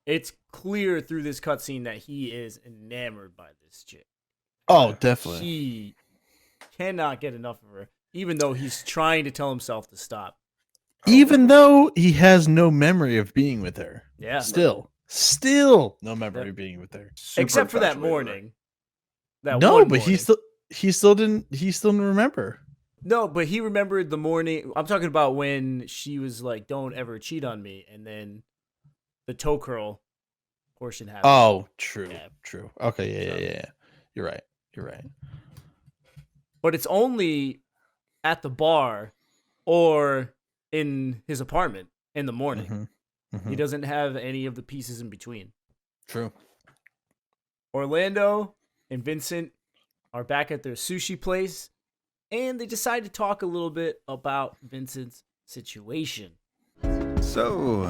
It's clear through this cutscene that he is enamored by this chick. Oh, definitely. He cannot get enough of her, even though he's trying to tell himself to stop. Even though he has no memory of being with her. Yeah. Still no memory of being with her. Except for that morning. No, but he still didn't remember. No, but he remembered the morning. I'm talking about when she was like, "Don't ever cheat on me," and then the toe curl portion happened. Oh, true. True. Okay, yeah. You're right. But it's only at the bar or in his apartment in the morning. He doesn't have any of the pieces in between. True. Orlando and Vincent are back at their sushi place, and they decide to talk a little bit about Vincent's situation. So,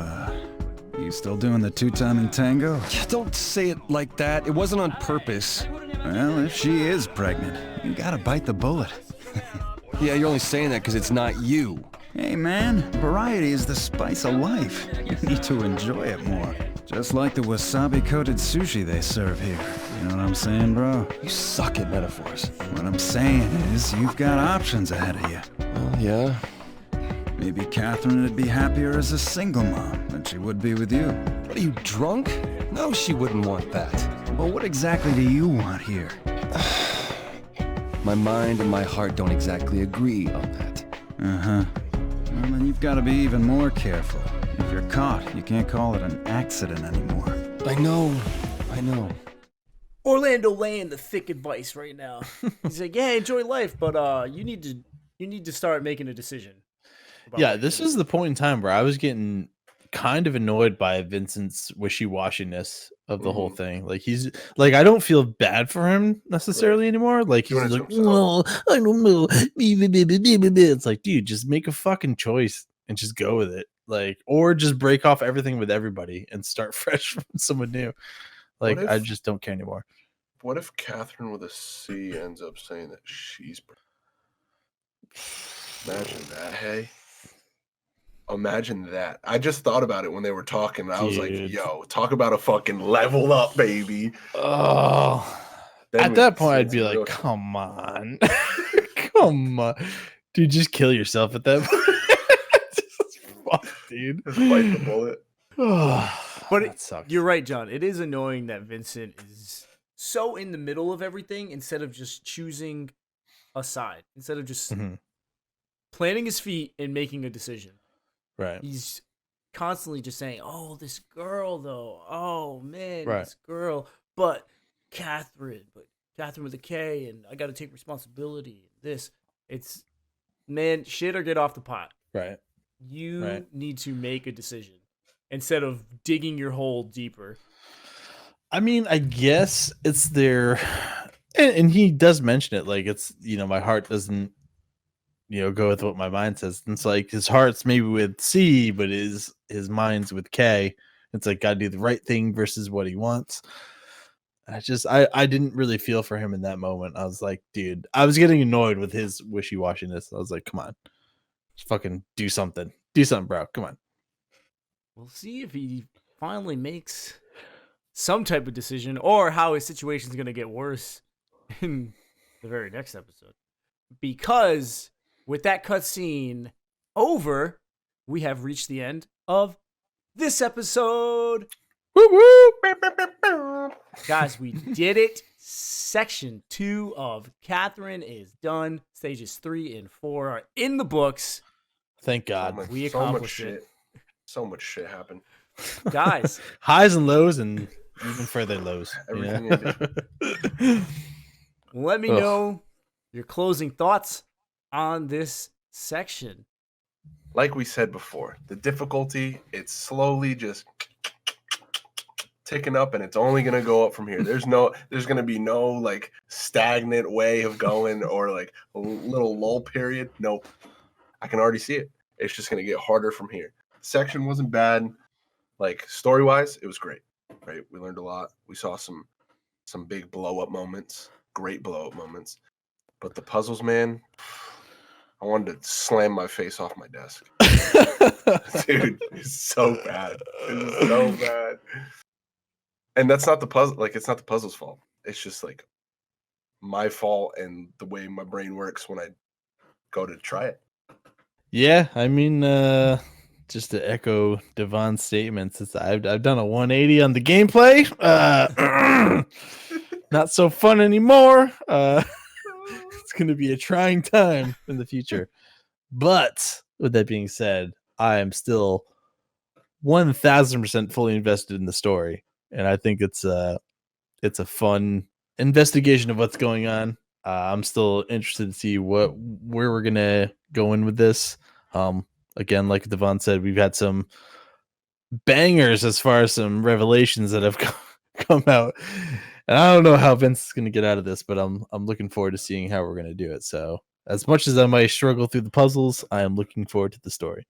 you still doing the two-timing tango? Don't say it like that. It wasn't on purpose. Well, if she is pregnant, you gotta bite the bullet. Yeah, you're only saying that because it's not you. Hey man, variety is the spice of life. You need to enjoy it more. Just like the wasabi-coated sushi they serve here. You know what I'm saying, bro? You suck at metaphors. What I'm saying is, you've got options ahead of you. Well, yeah. Maybe Catherine would be happier as a single mom than she would be with you. What, are you drunk? No, she wouldn't want that. Well, what exactly do you want here? My mind and my heart don't exactly agree on that. Uh-huh. Well, then you've got to be even more careful. If you're caught, you can't call it an accident anymore. I know. Orlando laying the thick advice right now. He's like, yeah, enjoy life, but you need to start making a decision. Yeah, this is the point in time where I was getting kind of annoyed by Vincent's wishy-washiness of the whole thing. Like, he's like, I don't feel bad for him necessarily anymore. Like, he's like, well, I don't know. It's like, dude, just make a fucking choice and just go with it. Like, or just break off everything with everybody and start fresh from someone new. Like, I just don't care anymore. What if Catherine with a C ends up saying that she's imagine that, hey? Imagine that. I just thought about it when they were talking. I was like, yo, talk about a fucking level up, baby. Oh, at that point, I'd be like, come on. Come on. Dude, just kill yourself at that point. Fuck, dude. Just bite the bullet. But you're right, John. It is annoying that Vincent is so in the middle of everything instead of just choosing a side, instead of just planting his feet and making a decision. Right. He's constantly just saying, oh, this girl, though. Oh, man, this girl. But Catherine with a K, and I got to take responsibility. It's, man, shit or get off the pot. Right. You need to make a decision instead of digging your hole deeper. I mean, I guess it's their, and he does mention it, like, it's, my heart doesn't, go with what my mind says. And it's like his heart's maybe with C, but his mind's with K. It's like, gotta do the right thing versus what he wants. I didn't really feel for him in that moment. I was like, dude, I was getting annoyed with his wishy-washiness. I was like, come on, just fucking do something. Do something, bro. Come on. We'll see if he finally makes some type of decision or how his situation's going to get worse in the very next episode. Because with that cutscene over, we have reached the end of this episode. Woo-woo! Guys, we did it. Section 2 of Catherine is done. Stages 3 and 4 are in the books. Thank God. We accomplished it. So much shit happened. Guys. Highs and lows and even further lows. Everything Let me know your closing thoughts on this section. Like we said before, the difficulty, it's slowly just ticking up, and it's only going to go up from here. There's going to be no like stagnant way of going or like a little lull period. Nope. I can already see it. It's just going to get harder from here. Section wasn't bad. Like story-wise, it was great. Right? We learned a lot. We saw some big blow-up moments, great blow-up moments. But the puzzles, man, I wanted to slam my face off my desk. Dude, it's so bad. It's so bad. And that's not the puzzle. Like, it's not the puzzle's fault. It's just like my fault and the way my brain works when I go to try it. Yeah, I mean, just to echo Devon's statements, I've done a 180 on the gameplay. Not so fun anymore. It's going to be a trying time in the future. But with that being said, I am still 1000% fully invested in the story, and I think it's a fun investigation of what's going on. I'm still interested to see where we're gonna go in with this. Again, like Devon said, we've had some bangers as far as some revelations that have come out. And I don't know how Vince is going to get out of this, but I'm looking forward to seeing how we're going to do it. So, as much as I might struggle through the puzzles, I am looking forward to the story.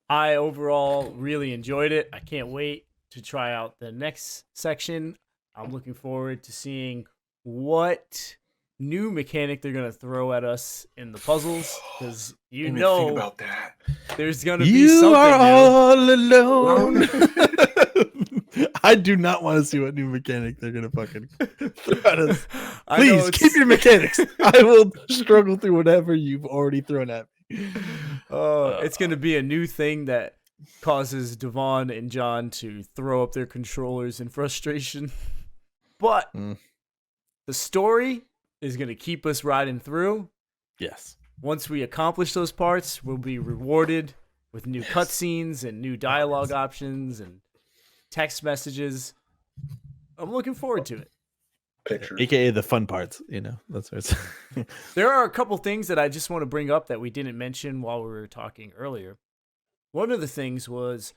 I overall really enjoyed it. I can't wait to try out the next section. I'm looking forward to seeing what new mechanic they're going to throw at us in the puzzles, because Think about that. there's going to be something are new. all alone. I do not want to see what new mechanic they're going to fucking throw at us. Please keep your mechanics. I will struggle through whatever you've already thrown at me. It's going to be a new thing that causes Devon and John to throw up their controllers in frustration. But the story is going to keep us riding through. Yes. Once we accomplish those parts, we'll be rewarded with new cutscenes and new dialogue options and text messages. I'm looking forward to it. Pictures. AKA the fun parts, that's what it's. There are a couple things that I just want to bring up that we didn't mention while we were talking earlier. One of the things was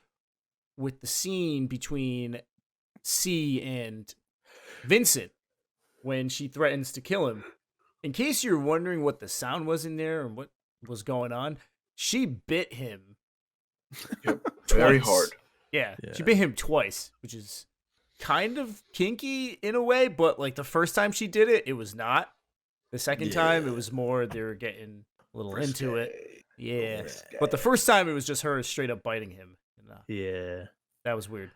with the scene between C and Vincent when she threatens to kill him. In case you're wondering what the sound was in there and what was going on, she bit him. Yep. Very twice. hard. Yeah, she bit him twice, which is kind of kinky in a way, but like the first time she did it, it was not. The second time, it was more they were getting a little into it. Yeah. But the first time, it was just her straight up biting him. Yeah. That was weird.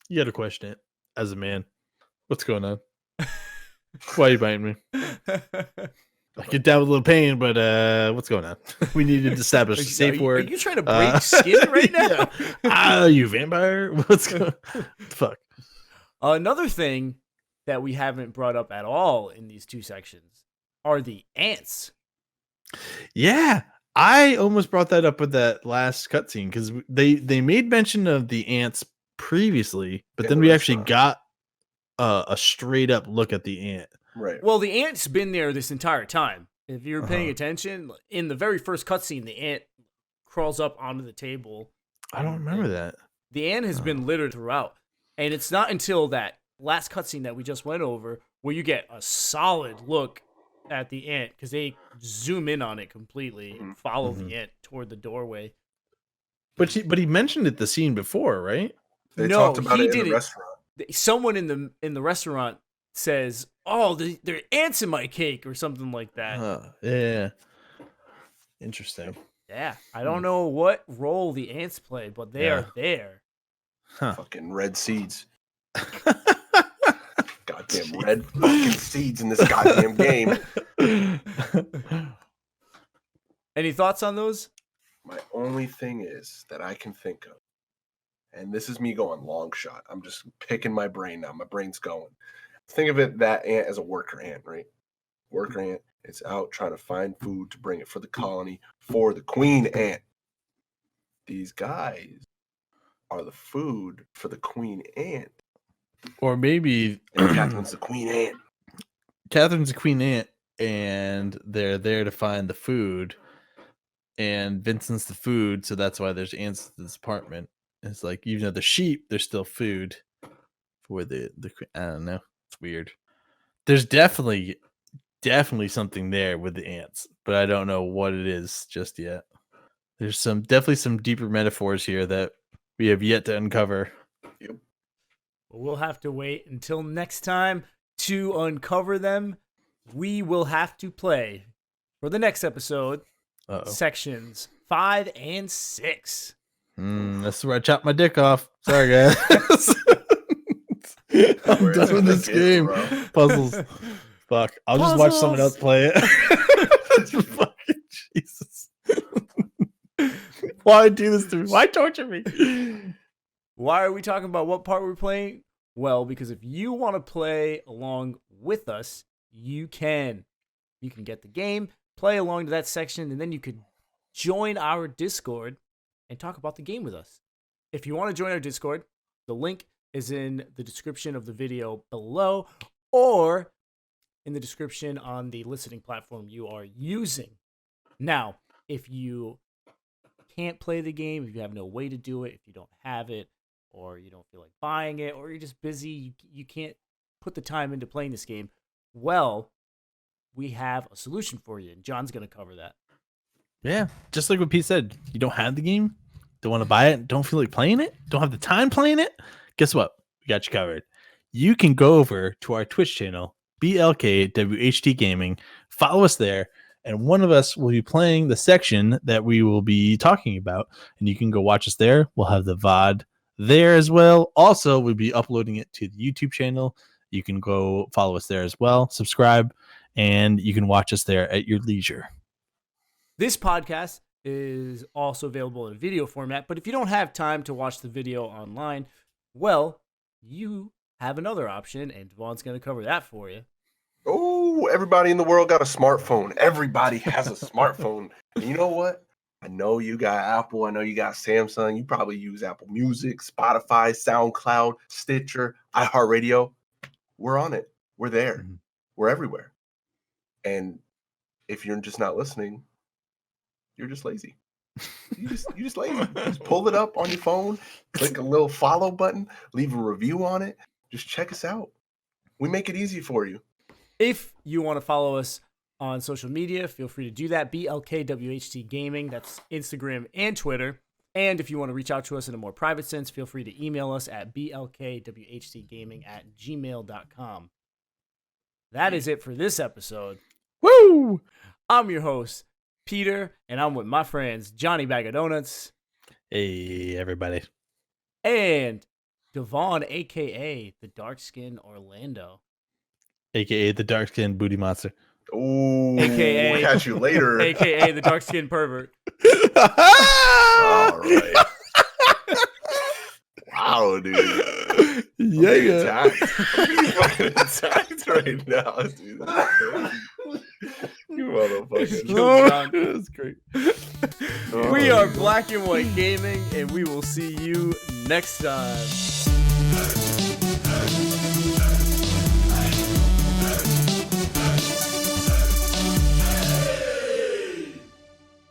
You got to question it as a man. What's going on? Why are you biting me? I get down with a little pain, but what's going on? We need to establish a safe word. Are you trying to break skin right now? You vampire? What's going on? Fuck. Another thing that we haven't brought up at all in these two sections are the ants. Yeah. I almost brought that up with that last cutscene because they made mention of the ants previously, but then we actually got a straight up look at the ant. Right. Well, the ant's been there this entire time. If you're paying attention, in the very first cutscene, the ant crawls up onto the table. I don't remember that. The ant has been littered throughout. And it's not until that last cutscene that we just went over where you get a solid look at the ant, because they zoom in on it completely and follow the ant toward the doorway. But he mentioned it the scene before, right? They talked about it in the restaurant. Someone in the restaurant says, "Oh, there are ants in my cake," or something like that. Yeah. Interesting. Yeah, I don't know what role the ants play, but they are there. Fucking red seeds. Goddamn red fucking seeds in this goddamn game. Any thoughts on those? My only thing is that I can think of, and this is me going long shot. I'm just picking my brain now. My brain's going. Think of it, that ant as a worker ant, right? Worker ant. It's out trying to find food to bring it for the colony for the queen ant. These guys are the food for the queen ant. Or maybe and Catherine's the queen ant. Catherine's the queen ant, and they're there to find the food. And Vincent's the food, so that's why there's ants in this apartment. It's like, even though the sheep, there's still food for the I don't know. It's weird. There's definitely something there with the ants, but I don't know what it is just yet. There's definitely some deeper metaphors here that we have yet to uncover. Yep. We'll have to wait until next time to uncover them. We will have to play for the next episode sections 5 and 6. That's where I chopped my dick off. Sorry, guys. I'm done with this game. Puzzles. Fuck. I'll just watch someone else play it. Fucking Jesus. Why do this to me? Why torture me? Why are we talking about what part we're playing? Well, because if you want to play along with us, you can. You can get the game, play along to that section, and then you could join our Discord and talk about the game with us. If you want to join our Discord, the link is in the description of the video below, or in the description on the listening platform you are using. Now, if you can't play the game, if you have no way to do it, if you don't have it, or you don't feel like buying it, or you're just busy, you can't put the time into playing this game. Well, we have a solution for you, and John's going to cover that. Yeah, just like what Pete said, you don't have the game, don't want to buy it, don't feel like playing it, don't have the time playing it. Guess what? We got you covered. You can go over to our Twitch channel, BLKWHT Gaming, follow us there, and one of us will be playing the section that we will be talking about, and you can go watch us there. We'll have the VOD there as well. Also, we'll be uploading it to the YouTube channel. You can go follow us there as well, subscribe, and you can watch us there at your leisure. This podcast is also available in video format, but if you don't have time to watch the video online, well, you have another option, and Devon's going to cover that for you. Oh, everybody in the world got a smartphone. Everybody has a smartphone. And you know what? I know you got Apple. I know you got Samsung. You probably use Apple Music, Spotify, SoundCloud, Stitcher, iHeartRadio. We're on it. We're there. Mm-hmm. We're everywhere. And if you're just not listening, you're just lazy. You just lazy. Just pull it up on your phone, click a little follow button, leave a review on it. Just check us out. We make it easy for you. If you want to follow us on social media, feel free to do that. BLKWHT Gaming. That's Instagram and Twitter. And if you want to reach out to us in a more private sense, feel free to email us at blkwhtgaming@gmail.com. That is it for this episode. Woo! I'm your host, Peter, and I'm with my friends Johnny Bag of Donuts. Hey, everybody. And Devon, a.k.a. the dark-skinned Orlando. A.k.a. the dark-skinned booty monster. Oh, a.k.a. we'll catch you later. A.k.a. the dark-skinned pervert. All right. Wow, dude. Yeah. I'm attacked right now, dude. You motherfucker. That's great. We are Black and White Gaming, and we will see you next time.